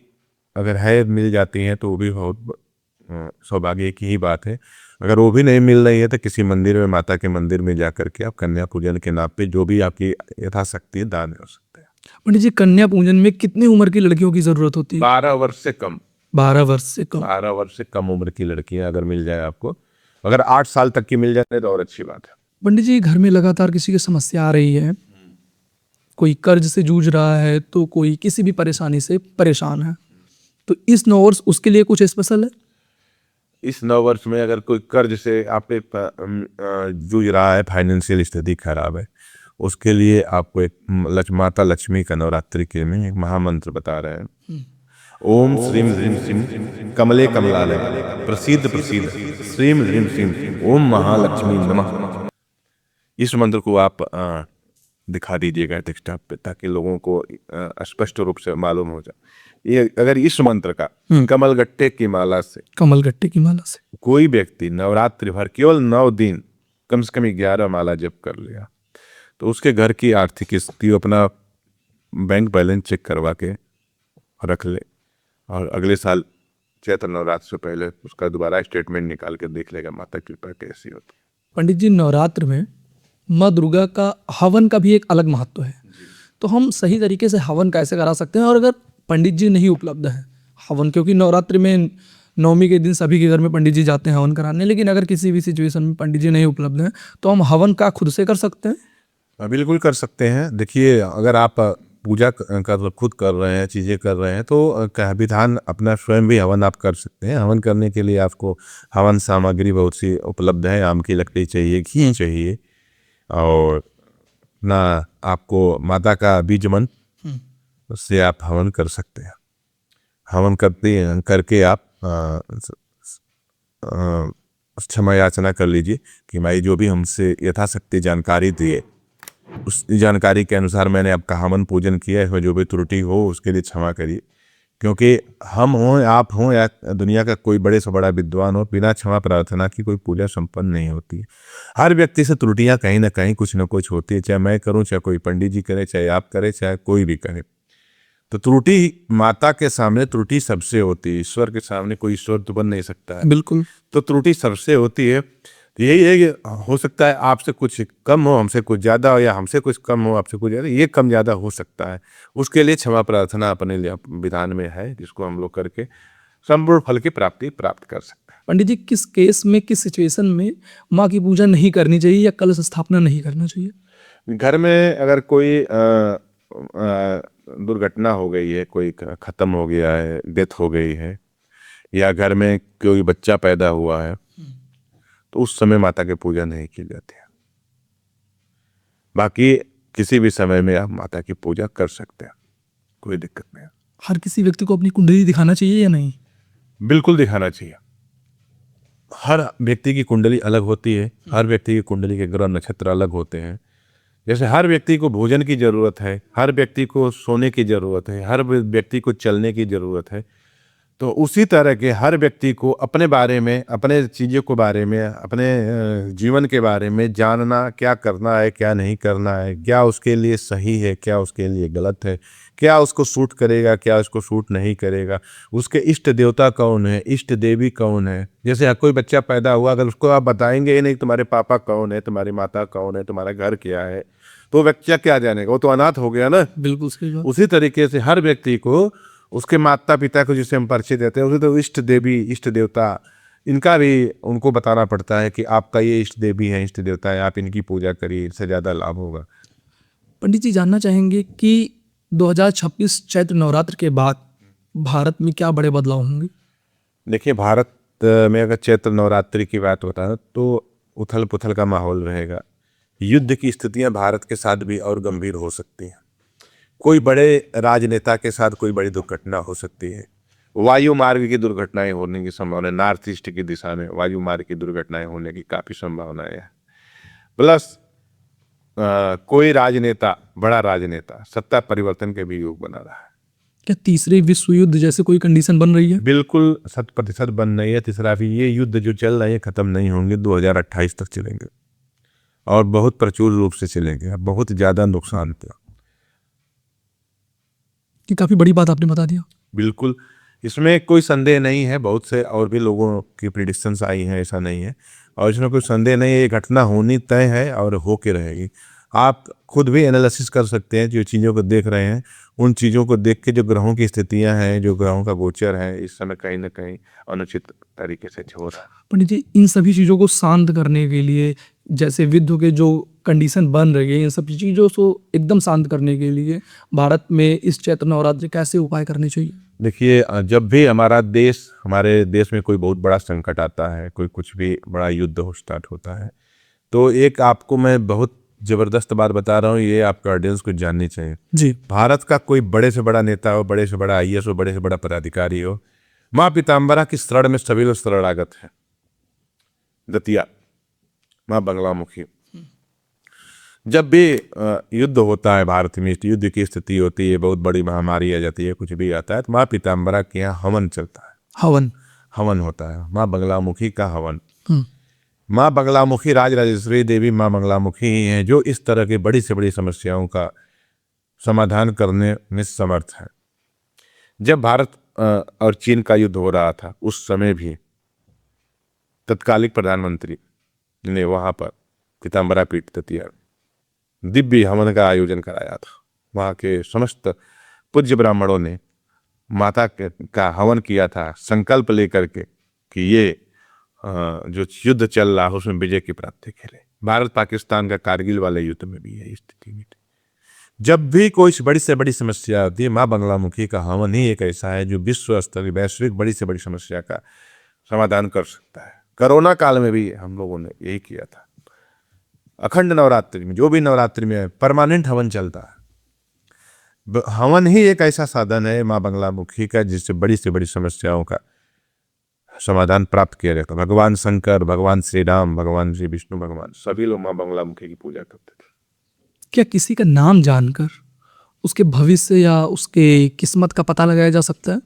अगर है मिल जाती है तो वो भी बहुत सौभाग्य की ही बात है। अगर वो भी नहीं मिल रही है तो किसी मंदिर में, माता के मंदिर में जाकर के आप कन्या पूजन के नाम पे जो भी आपकी यथाशक्ति है दान कर सकते हैं। पंडित जी, कन्या पूजन में कितनी उम्र की लड़कियों की जरूरत होती है? 12 वर्ष से कम। 12 वर्ष से कम। 12 वर्ष से कम उम्र की लड़कियां अगर मिल जाए आपको, अगर 8 साल तक की मिल जाए तो और अच्छी बात है। पंडित जी, घर में लगातार किसी की समस्या आ रही है, कोई कर्ज से जूझ रहा है तो कोई किसी भी परेशानी से परेशान है, तो इस 9 वर्ष उसके लिए कुछ स्पेशल है? इस 9 वर्ष में अगर कोई कर्ज से आपके जूझ रहा है, फाइनेंशियल स्थिति खराब है, उसके लिए आपको एक माता लक्ष्मी का नवरात्रि के में एक महामंत्र बता रहे हैं। ओम श्रीम ह्रीम श्रीम कमले कमलालय प्रसिद्ध प्रसिद्ध श्रीम ह्रीम श्रीम ओम महालक्ष्मी नमः। इस मंत्र को आप दिखा दीजिएगा डेस्कटॉप पे, ताकि लोगों को स्पष्ट रूप से मालूम हो जाए। ये अगर इस मंत्र का कमलगट्टे की माला से कोई व्यक्ति नवरात्रि भर केवल 9 दिन कम से कम 11 माला जप कर लिया तो उसके घर की आर्थिक स्थिति, अपना बैंक बैलेंस चेक करवा के रख ले और अगले साल चैत्र नवरात्र से पहले उसका दोबारा स्टेटमेंट निकाल के देख लेगा माता की कृपा कैसी होती है। पंडित जी, नवरात्र में माँ दुर्गा का हवन का भी एक अलग महत्व है, तो हम सही तरीके से हवन कैसे करा सकते हैं? और अगर पंडित जी नहीं उपलब्ध है हवन, क्योंकि नवरात्रि में नवमी के दिन सभी के घर में पंडित जी जाते हैं हवन कराने, लेकिन अगर किसी भी सिचुएशन में पंडित जी नहीं उपलब्ध हैं तो हम हवन का खुद से कर सकते हैं? बिल्कुल कर सकते हैं। देखिए, अगर आप पूजा खुद कर रहे हैं, चीज़ें कर रहे हैं, तो विधान अपना स्वयं भी हवन आप कर सकते हैं। हवन करने के लिए आपको हवन सामग्री बहुत सी उपलब्ध है। आम की लकड़ी चाहिए, घी चाहिए, और ना आपको माता का बीज मंत्र, उससे आप हवन कर सकते हैं। हवन करके आप क्षमा याचना कर लीजिए कि माई जो भी हमसे यथाशक्ति जानकारी दिए उस जानकारी के अनुसार मैंने आपका हवन पूजन किया है, इसमें जो भी त्रुटि हो उसके लिए क्षमा करिए। क्योंकि हम हों, आप हों, या दुनिया का कोई बड़े से बड़ा विद्वान हो, बिना क्षमा प्रार्थना की कोई पूजा संपन्न नहीं होती है। हर व्यक्ति से त्रुटियां कहीं ना कहीं कुछ ना कुछ होती है, चाहे मैं करूं, चाहे कोई पंडित जी करे, चाहे आप करें, चाहे कोई भी करे। तो त्रुटि माता के सामने त्रुटि सबसे होती है, ईश्वर के सामने कोई ईश्वर तो बन नहीं सकता है। बिल्कुल। तो त्रुटि सबसे होती है। यही है, हो सकता है आपसे कुछ कम हो, हमसे कुछ ज़्यादा हो, या हमसे कुछ कम हो, आपसे कुछ ज़्यादा, ये कम ज़्यादा हो सकता है। उसके लिए क्षमा प्रार्थना अपने लिए विधान में है, जिसको हम लोग करके संपूर्ण फल की प्राप्ति प्राप्त कर सकते हैं। पंडित जी, किस केस में, किस सिचुएशन में माँ की पूजा नहीं करनी चाहिए या कलश स्थापना नहीं करना चाहिए? घर में अगर कोई दुर्घटना हो गई है, कोई खत्म हो गया है, डेथ हो गई है, या घर में कोई बच्चा पैदा हुआ है, तो उस समय माता की पूजा नहीं की जाती है। बाकी किसी भी समय में आप माता की पूजा कर सकते हैं, कोई दिक्कत नहीं है। हर किसी व्यक्ति को अपनी कुंडली दिखाना चाहिए या नहीं? बिल्कुल दिखाना चाहिए। हर व्यक्ति की कुंडली अलग होती है, हर व्यक्ति की कुंडली के ग्रह नक्षत्र अलग होते हैं। जैसे हर व्यक्ति को भोजन की जरूरत है, हर व्यक्ति को सोने की जरूरत है, हर व्यक्ति को चलने की जरूरत है, तो उसी तरह के हर व्यक्ति को अपने बारे में, अपने चीज़ों के बारे में, अपने जीवन के बारे में जानना, क्या करना है, क्या नहीं करना है, क्या उसके लिए सही है, क्या उसके लिए गलत है, क्या उसको सूट करेगा, क्या उसको सूट नहीं करेगा, उसके इष्ट देवता कौन है, इष्ट देवी कौन है। जैसे कोई बच्चा पैदा हुआ, अगर उसको आप बताएंगे ही नहीं तुम्हारे पापा कौन है, तुम्हारी माता कौन है, तुम्हारा घर क्या है, तो बच्चा क्या जानेगा, वो तो अनाथ हो गया ना। बिल्कुल सही बात। उसी तरीके से हर व्यक्ति को उसके माता पिता को जिसे हम परिचय देते हैं उसे तो इष्ट देवी इष्ट देवता इनका भी उनको बताना पड़ता है कि आपका ये इष्ट देवी है इष्ट देवता है, आप इनकी पूजा करिए, इससे ज़्यादा लाभ होगा। पंडित जी जानना चाहेंगे कि 2026 चैत्र नवरात्र के बाद भारत में क्या बड़े बदलाव होंगे? देखिए, भारत में अगर चैत्र नवरात्रि की बात होता है तो उथल पुथल का माहौल रहेगा। युद्ध की स्थितियां भारत के साथ भी और गंभीर हो सकती हैं। कोई बड़े राजनेता के साथ कोई बड़ी दुर्घटना हो सकती है। वायु मार्ग की दुर्घटनाएं होने की संभावना, नॉर्थ ईस्ट की दिशा में वायु मार्ग की दुर्घटनाएं होने की काफ़ी संभावनाएं है। प्लस कोई राजनेता, बड़ा राजनेता सत्ता परिवर्तन के भी योग बना रहा है। क्या तीसरे विश्व युद्ध जैसे कोई कंडीशन बन रही है? बिल्कुल 100% बन रही है। तीसरा भी ये युद्ध जो चल रहे हैं खत्म नहीं होंगे, 2028 तक चलेंगे और बहुत प्रचुर रूप से चलेंगे, बहुत ज़्यादा नुकसान पे। कि काफ़ी बड़ी बात आपने बता दिया। बिल्कुल, इसमें कोई संदेह नहीं है। बहुत से और भी लोगों की प्रिडिक्शंस आई हैं, ऐसा नहीं है, और इसमें कोई संदेह नहीं है। ये घटना होनी तय है और हो के रहेगी। आप खुद भी एनालिसिस कर सकते हैं, जो चीज़ों को देख रहे हैं उन चीज़ों को देख के, जो ग्रहों की स्थितियां हैं, जो ग्रहों का गोचर है इस समय कहीं ना कहीं अनुचित तरीके से हो रहा है। पंडित जी इन सभी चीज़ों को शांत करने के लिए, जैसे विद्युत के जो कंडीशन बन रही है, इन सब चीज़ों को एकदम शांत करने के लिए भारत में इस चैत्र नवरात्रि कैसे उपाय करने चाहिए? देखिए, जब भी हमारे देश में कोई बहुत बड़ा संकट आता है, कोई कुछ भी बड़ा युद्ध हो स्टार्ट होता है, तो एक आपको मैं बहुत जबरदस्त बात बता रहा हूँ, ये आपका ऑडियंस को जाननी चाहिए जी। भारत का कोई बड़े से बड़ा नेता हो, बड़े से बड़ा IAS हो, बड़े से बड़ा पदाधिकारी हो, माँ पीताम्बरा की शरण में सभी लोग शरणागत है। दतिया माँ बंगलामुखी, जब भी युद्ध होता है भारत में, युद्ध की स्थिति होती है, बहुत बड़ी महामारी आ जाती है, कुछ भी आता है, तो माँ पीताम्बरा के यहाँ हवन चलता है। हवन होता है, माँ बंगलामुखी का हवन। माँ बंगलामुखी राजराजेश्वरी देवी माँ बंगलामुखी ही हैं जो इस तरह की बड़ी से बड़ी समस्याओं का समाधान करने में समर्थ है। जब भारत और चीन का युद्ध हो रहा था उस समय भी तत्कालिक प्रधानमंत्री ने वहाँ पर पीताम्बरा पीठ दतिया दिव्य हवन का आयोजन कराया था। वहाँ के समस्त पूज्य ब्राह्मणों ने माता का हवन किया था, संकल्प लेकर के कि ये जो युद्ध चल रहा है उसमें विजय की प्राप्ति करें। भारत पाकिस्तान का कारगिल वाले युद्ध में भी है स्थिति में। जब भी कोई बड़ी से बड़ी समस्या होती है, माँ बंगलामुखी का हवन ही एक ऐसा है जो विश्व स्तरीय वैश्विक बड़ी से बड़ी समस्या का समाधान कर सकता है। कोरोना काल में भी हम लोगों ने यही किया था। अखंड नवरात्रि में, जो भी नवरात्रि में परमानेंट हवन चलता है। हवन ही एक ऐसा साधन है माँ बंगलामुखी का जिससे बड़ी से बड़ी समस्याओं का समाधान प्राप्त किया जाता है। भगवान शंकर, भगवान श्री राम, भगवान श्री विष्णु, भगवान सभी लोग माँ बंगलामुखी की पूजा करते थे। क्या किसी का नाम जानकर उसके भविष्य या उसके किस्मत का पता लगाया जा सकता है?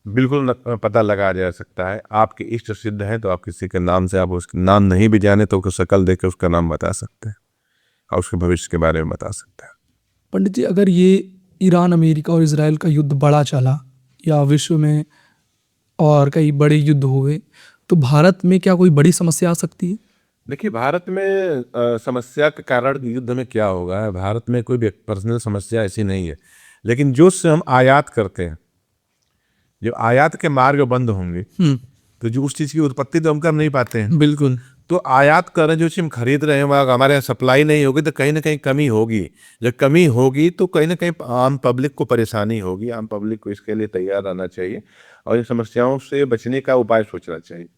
बिल्कुल पता लगाया जा सकता है। आपके इष्ट सिद्ध हैं तो आप किसी के नाम से, आप उसका नाम नहीं भी जाने तो उसकी शक्ल देख कर उसका नाम बता सकते हैं और उसके भविष्य के बारे में बता सकते हैं। पंडित जी अगर ये ईरान, अमेरिका और इजराइल का युद्ध बड़ा चला या विश्व में और कई बड़े युद्ध हुए तो भारत में क्या कोई बड़ी समस्या आ सकती है? देखिए, भारत में समस्या के कारण युद्ध में क्या होगा, भारत में कोई पर्सनल समस्या ऐसी नहीं है, लेकिन जो से हम आयात करते हैं, जो आयात के मार्ग बंद होंगे तो जो उस चीज़ की उत्पत्ति तो हम कर नहीं पाते हैं। बिल्कुल। तो आयात कर रहे जो चीज़ हम खरीद रहे हैं वहाँ हमारे यहाँ सप्लाई नहीं होगी तो कहीं ना कहीं कमी होगी। जब कमी होगी तो कहीं ना कहीं आम पब्लिक को परेशानी होगी। आम पब्लिक को इसके लिए तैयार रहना चाहिए और इन समस्याओं से बचने का उपाय सोचना चाहिए।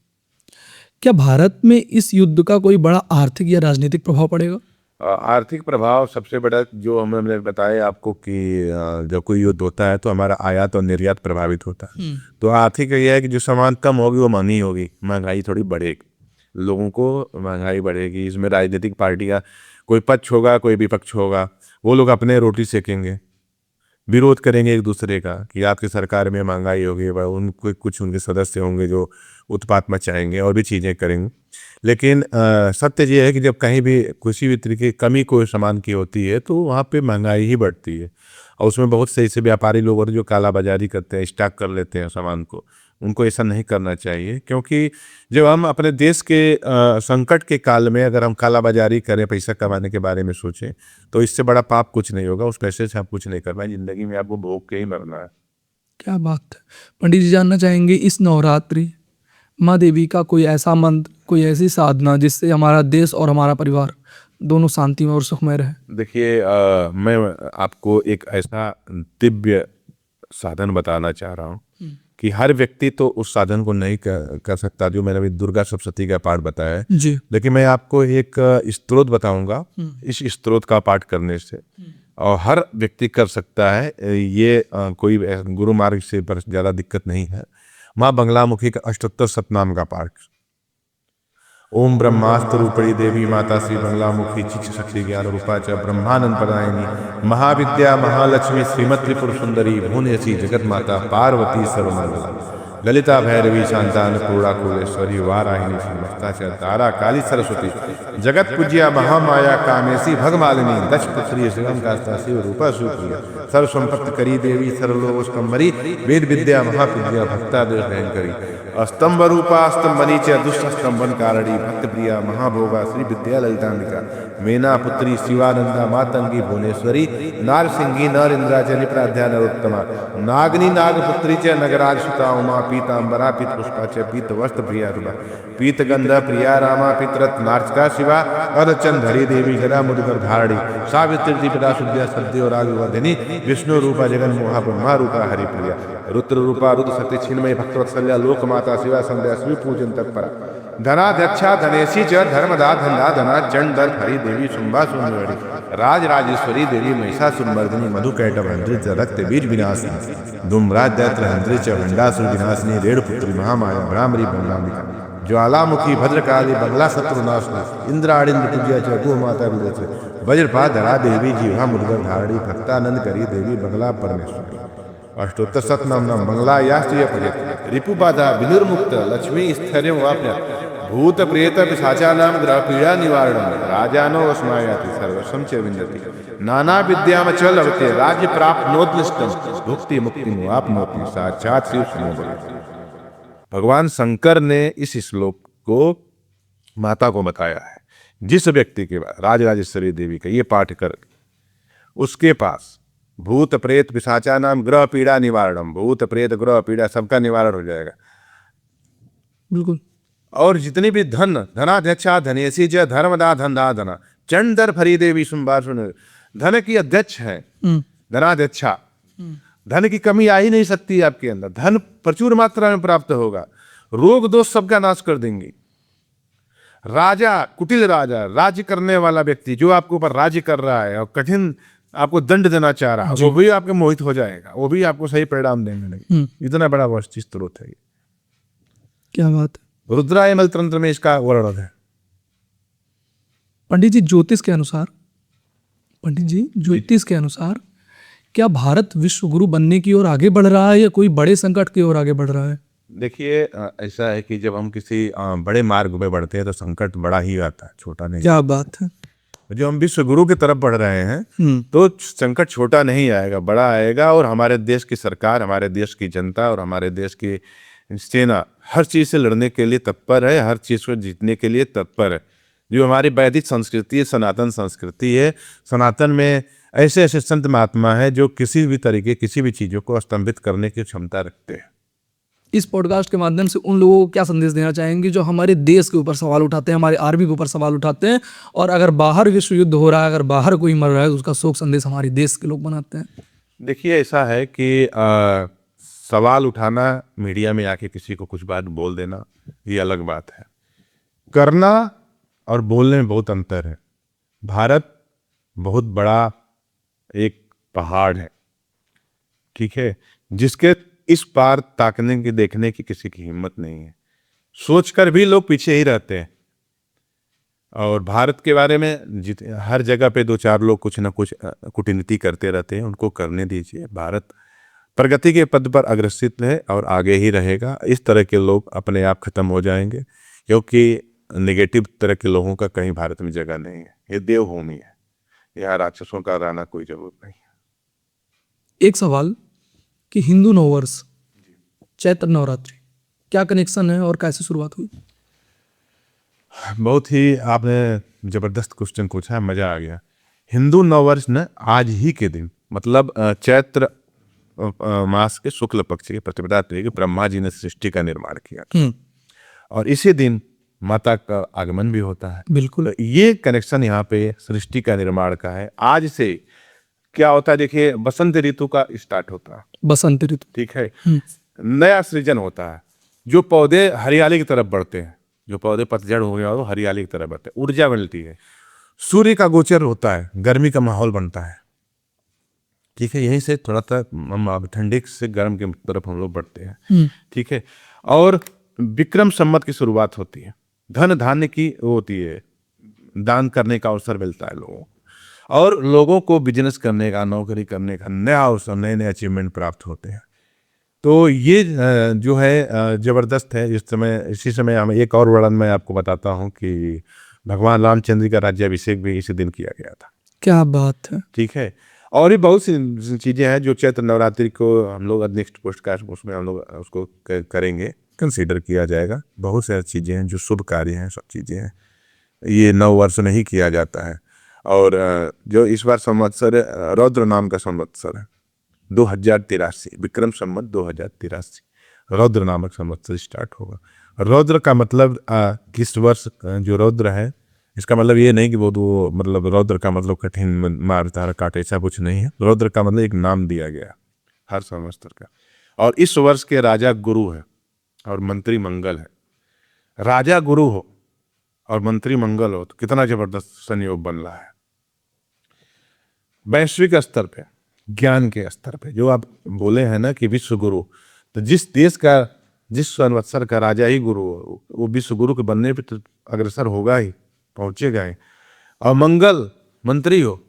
क्या भारत में इस युद्ध का कोई बड़ा आर्थिक या राजनीतिक प्रभाव पड़ेगा? आर्थिक प्रभाव सबसे बड़ा जो हमने बताया आपको कि जब कोई युद्ध होता है तो हमारा आयात और निर्यात प्रभावित होता है। तो आर्थिक यह है कि जो सामान कम होगी वो महंगी होगी, महंगाई थोड़ी बढ़ेगी, लोगों को महंगाई बढ़ेगी। इसमें राजनीतिक पार्टियां, कोई पक्ष होगा कोई विपक्ष होगा, वो लोग अपने रोटी सेकेंगे, विरोध करेंगे एक दूसरे का कि आपकी सरकार में महंगाई होगी। उनके कुछ उनके सदस्य होंगे जो उत्पात मचाएंगे और भी चीज़ें करेंगे। लेकिन सत्य ये है कि जब कहीं भी किसी भी तरीके की कमी कोई सामान की होती है तो वहाँ पे महंगाई ही बढ़ती है। और उसमें बहुत से ऐसे व्यापारी लोग और जो कालाबाजारी करते हैं, स्टॉक कर लेते हैं सामान को, उनको ऐसा नहीं करना चाहिए। क्योंकि जब हम अपने देश के संकट के काल में अगर हम कालाबाजारी करें, पैसा कमाने के बारे में सोचें, तो इससे बड़ा पाप कुछ नहीं होगा। उस पैसे से आप कुछ नहीं करना है, ज़िंदगी में आपको भोग के ही मरना है। क्या बात है। पंडित जी, जानना चाहेंगे इस नवरात्रि माँ देवी का कोई ऐसा मंत्र, कोई ऐसी साधना जिससे हमारा देश और हमारा परिवार दोनों शांतिमय और सुखमय रहे। देखिए, मैं आपको एक ऐसा दिव्य साधन बताना चाह रहा हूँ कि हर व्यक्ति तो उस साधन को नहीं कर सकता जो मैंने अभी दुर्गा सप्तशती का पाठ बताया है, जी। लेकिन मैं आपको एक स्तोत्र बताऊंगा। इस स्तोत्र का पाठ करने से और हर व्यक्ति कर सकता है, ये कोई गुरु मार्ग से पर ज़्यादा दिक्कत नहीं है। माँ बंगलामुखी का अष्टोत्तर शतनाम का पाठ। ओम ब्रह्मास्त्र रूपणी देवी माता श्री बंगलामुखी चिच शक्ति ज्ञान रूपा च ब्रह्मानंद प्रदायिनी महाविद्या महालक्ष्मी श्रीमत् त्रिपुर सुंदरी भुवनेश्वरी जगत माता पार्वती सर्वमंगला ललिता भैरवी शांतान पूर्णा कुलेश्वरी वाराहिणी श्रीमस्ता च तारा काली सरस्वती जगत पूज्या महामाया कामेशी भगमालिनी दक्ष पुत्री शिवम कास्ता शिव रूपा सुप्रिया सर्व संपत्ति करी देवी सर्वलोकम्बरी वेद विद्या महाविद्या भक्ता देश भयंकरी स्तंभ रूपा स्तंभनी च दुष्ट स्तंभन कारणी भक्त प्रिया महाभोगा श्री विद्या ललितांबिका मेना पुत्री शिवानंदा मातंगी भुवनेश्वरी नारसिंगी नरेंद्राचली प्राध्या नरोत्तमा नागनी नागपुत्री च नगराज सुता उमा पीतांबरा पीत पुष्पा च पीत वस्त्र प्रिया रूपा पीत गंध प्रिया रामा पितरत नार्चका शिवा अर्चंधरी देवी गदा मुदगर धारणी सावित्री दीपदा शुद्ध्या सद्य और आगवर्धिनी विष्णु रूपा जगन मोहा ब्रह्मा रूपा हरिप्रिया रुद्र रूपा रुद्र सत्य छिन्मय भक्तवत्सल्या लोक माता शिवा संध्या श्री पूजन तत्परा धनाध्यक्षा धनेशी च धर्मदा धनदा धना चंडर हरि देवी शुंभा सुंदरी राज राजेश्वरी देवी महिषासुरमर्दिनी मधुकैटभ हंद्री च रक्त बीज विनाशिनी धूम्राज दैत्र हंद्री च भंडासुर विनाशिनी रेणुपुत्री महामाया भ्रामरी बंगलाम्बिका ज्वालामुखी भद्रकाली बंगला शत्रुनाशनी इंद्राणिंद्र पूज्या च गो माता विदच वज्रपात धरा देवी जीवा मुद्गर धारणी भक्तानंद करी देवी बंगला परमेश्वरी अष्टोत्तर शतनाम बंगला यास्त्रिय प्रजत रिपुबाधा विनिर्मुक्त लक्ष्मी स्थैर्य वाप्य भूत प्रेत पिशाचानाम ग्रह पीड़ा निवारणम राजानो वस्मायाति सर्वस्वं च विन्दति नाना विद्याम च लभते राज्य प्राप्त नोदनिष्टम भुक्ति मुक्ति वाप्नोति साक्षात शिव समोबल। भगवान शंकर ने इस श्लोक को माता को बताया है। जिस व्यक्ति के पास राजराजेश्वरी देवी का ये पाठ कर उसके पास भूत प्रेत पिशाचा नाम ग्रह पीड़ा निवारणम, भूत प्रेत ग्रह पीड़ा सबका निवारण हो जाएगा। बिल्कुल। और जितनी भी धनाध्यक्षा धनेशी च धर्मदा धनदा धना चंडर फरी देवी सुंबार धन की अध्यक्ष है, धनाध्यक्षा। धन की कमी आ ही नहीं सकती आपके अंदर, धन प्रचुर मात्रा में प्राप्त होगा, रोग दोष सबका नाश कर देंगी। राजा, कुटिल राजा, राज्य करने वाला व्यक्ति जो आपके ऊपर राज्य कर रहा है और कठिन आपको दंड देना चाह रहा है, वो भी आपके मोहित हो जाएगा, वो भी आपको सही परिणाम देने लगे। इतना बड़ा वस्तु स्त्रोत है। क्या बात है। रुद्रायमल तंत्र में इसका वर्णन है। पंडित जी, ज्योतिष के अनुसार क्या भारत विश्व गुरु बनने की ओर आगे बढ़ रहा है या कोई बड़े संकट की ओर आगे बढ़ रहा है? देखिए, ऐसा है कि जब हम किसी बड़े मार्ग में बढ़ते हैं तो संकट बड़ा ही आता है, छोटा नहीं। क्या बात है। जो हम विश्व गुरु की तरफ बढ़ रहे हैं तो संकट छोटा नहीं आएगा, बड़ा आएगा। और हमारे देश की सरकार, हमारे देश की जनता और हमारे देश की सेना हर चीज से लड़ने के लिए तत्पर है, हर चीज को जीतने के लिए तत्पर है। जो हमारी वैदिक संस्कृति है, सनातन संस्कृति है, सनातन में ऐसे ऐसे संत महात्मा है जो किसी भी तरीके किसी भी चीजों को स्तंभित करने की क्षमता रखते हैं। इस पॉडकास्ट के माध्यम से उन लोगों को क्या संदेश देना चाहेंगे जो हमारे देश के ऊपर सवाल उठाते हैं, हमारे आर्मी के ऊपर सवाल उठाते हैं, और अगर बाहर विश्व युद्ध हो रहा है, अगर बाहर कोई मर रहा है तो उसका शोक संदेश हमारे देश के लोग बनाते हैं? देखिए, ऐसा है कि सवाल उठाना, मीडिया में आके किसी को कुछ बात बोल देना, ये अलग बात है। करना और बोलने में बहुत अंतर है। भारत बहुत बड़ा एक पहाड़ है, ठीक है, जिसके इस पार ताकने की, देखने की किसी की हिम्मत नहीं है। सोचकर भी लोग पीछे ही रहते हैं। और भारत के बारे में हर जगह पे दो चार लोग कुछ ना कुछ कूटनीति करते रहते हैं, उनको करने दीजिए। भारत प्रगति के पद पर अग्रसित है और आगे ही रहेगा। इस तरह के लोग अपने आप खत्म हो जाएंगे, क्योंकि नेगेटिव तरह के लोगों का कहीं भारत में जगह नहीं है। ये देवभूमि है, यहाँ राक्षसों का रहना कोई जरूरत नहीं है। एक सवाल कि हिंदू नववर्ष चैत्र नवरात्रि क्या कनेक्शन है और कैसे शुरुआत हुई? बहुत ही आपने जबरदस्त क्वेश्चन पूछा है, मजा आ गया। हिंदू नववर्ष न आज ही के दिन, मतलब चैत्र मास के शुक्ल पक्ष की प्रतिपदा तिथि ब्रह्मा जी ने सृष्टि का निर्माण किया और इसी दिन माता का आगमन भी होता है। बिल्कुल। तो ये कनेक्शन यहाँ पे सृष्टि का निर्माण का है। आज से क्या होता है, देखिए बसंत ऋतु का स्टार्ट होता है, बसंत ऋतु। ठीक है, नया सृजन होता है, जो पौधे हरियाली की तरफ बढ़ते हैं, जो पौधे पतझड़ हो गया वो हरियाली की तरफ बढ़ते हैं, ऊर्जा मिलती है, सूर्य का गोचर होता है, गर्मी का माहौल बनता है, ठीक है, यहीं से थोड़ा सा हम ठंडी से गर्म की तरफ हम लोग बढ़ते हैं, ठीक है। और विक्रम संवत की शुरुआत होती है, धन धान्य की होती है, दान करने का अवसर मिलता है लोगों को, और लोगों को बिजनेस करने का, नौकरी करने का नया अवसर, नए नए अचीवमेंट प्राप्त होते हैं। तो ये जो है जबरदस्त है। इसी समय हम एक और वर्णन मैं आपको बताता हूँ कि भगवान रामचंद्र का राज्याभिषेक भी इसी दिन किया गया था। क्या बात है। ठीक है, और भी बहुत सी चीज़ें हैं जो चैत्र नवरात्रि को हम लोग नेक्स्ट पोस्टकास्ट उसमें हम लोग उसको करेंगे, कंसीडर किया जाएगा। बहुत सारी चीज़ें हैं जो शुभ कार्य हैं, सब चीज़ें हैं। ये नववर्ष नहीं किया जाता है। और जो इस बार संवत्सर रौद्र नाम का संवत्सर है, 2083 विक्रम संवत 2083 रौद्र नामक संवत्सर स्टार्ट होगा। रौद्र का मतलब किस वर्ष जो रौद्र है, इसका मतलब ये नहीं कि वो मतलब रौद्र का मतलब कठिन मार तार काट, ऐसा कुछ नहीं है। रौद्र का मतलब एक नाम दिया गया हर संवत्सर का। और इस वर्ष के राजा गुरु है और मंत्री मंगल है। राजा गुरु हो और मंत्री मंगल हो तो कितना जबरदस्त संयोग बन रहा है। वैश्विक स्तर पे, ज्ञान के स्तर पे, जो आप बोले हैं ना कि विश्व गुरु, तो जिस देश का, जिस संवत्सर का राजा ही गुरु हो, वो विश्व गुरु के बनने पे तो अग्रसर होगा ही, पहुंचेगा ही। और मंगल मंत्री हो,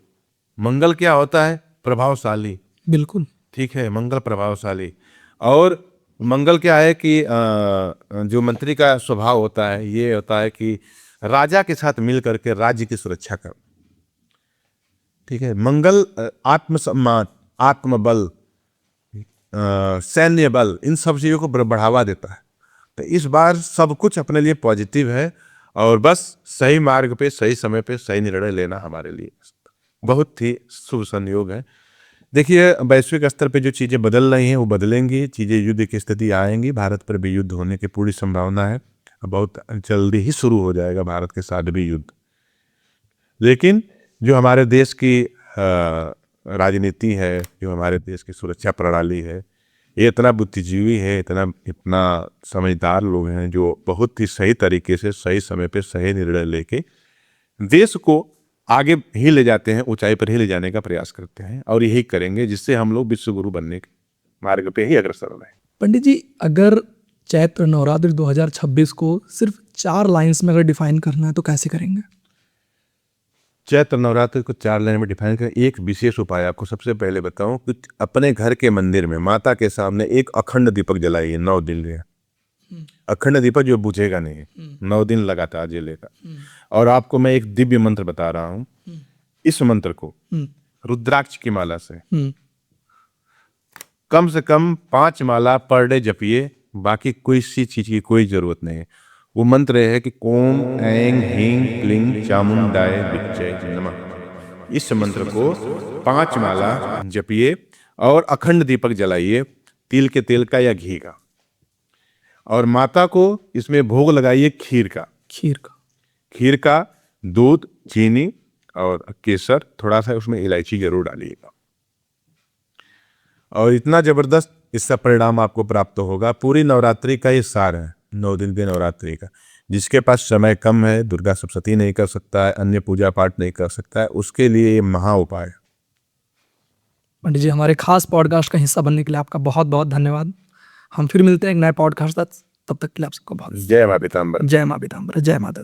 मंगल क्या होता है? प्रभावशाली। बिल्कुल ठीक है, मंगल प्रभावशाली। और मंगल क्या है कि जो मंत्री का स्वभाव होता है, ये होता है कि राजा के साथ मिल करके राज्य की सुरक्षा कर। ठीक है, मंगल आत्मसम्मान, आत्मबल, सैन्य बल, इन सब चीज़ों को बढ़ावा देता है। तो इस बार सब कुछ अपने लिए पॉजिटिव है और बस सही मार्ग पे, सही समय पे सही निर्णय लेना हमारे लिए बहुत ही शुभ संयोग है। देखिए, वैश्विक स्तर पे जो चीज़ें बदल रही हैं वो बदलेंगी, चीज़ें युद्ध की स्थिति आएंगी, भारत पर भी युद्ध होने की पूरी संभावना है। बहुत जल्दी ही शुरू हो जाएगा भारत के साथ भी युद्ध। लेकिन जो हमारे देश की राजनीति है, जो हमारे देश की सुरक्षा प्रणाली है, ये इतना बुद्धिजीवी है, इतना समझदार लोग हैं जो बहुत ही सही तरीके से सही समय पे सही निर्णय लेके देश को आगे ही ले जाते हैं, ऊंचाई पर ही ले जाने का प्रयास करते हैं। और यही करेंगे जिससे हम लोग विश्व गुरु बनने के मार्ग पे ही अग्रसर रहे। पंडित जी, अगर चैत्र नवरात्रि 2026 को सिर्फ 4 लाइन्स में अगर डिफाइन करना है तो कैसे करेंगे? चैत्र नवरात्रि को 4 लाइन में डिफाइन कर एक विशेष उपाय आपको सबसे पहले बताऊं कि अपने घर के मंदिर में माता के सामने एक अखंड दीपक जलाइए 9 दिन में। अखंड दीपक जो बुझेगा नहीं, 9 दिन लगातार जलेगा। और आपको मैं एक दिव्य मंत्र बता रहा हूं, इस मंत्र को रुद्राक्ष की माला से कम से कम 5 माला पर डे जपिए, बाकी कोई सी चीज की कोई जरूरत नहीं है। वो मंत्र है कि ओम ऐं ह्रीं क्लीं चामुंडाय विच्चे नमः। इस मंत्र को 5 माला जपिए और अखंड दीपक जलाइए, तिल के तेल का या घी का। और माता को इसमें भोग लगाइए खीर का, दूध, चीनी और केसर, थोड़ा सा उसमें इलायची जरूर डालिएगा। और इतना जबरदस्त इसका परिणाम आपको प्राप्त होगा। पूरी नवरात्रि का ये सार है, 9 दिन की नवरात्रि का। जिसके पास समय कम है, दुर्गा सप्तशती नहीं कर सकता है, अन्य पूजा पाठ नहीं कर सकता है, उसके लिए ये महा उपाय है। पंडित जी, हमारे खास पॉडकास्ट का हिस्सा बनने के लिए आपका बहुत बहुत धन्यवाद। हम फिर मिलते हैं एक नए पॉडकास्ट साथ, तब तक के लिए आप सबको बहुत जय मां पीताम्बर। जय मां पीताम्बर, जय माता।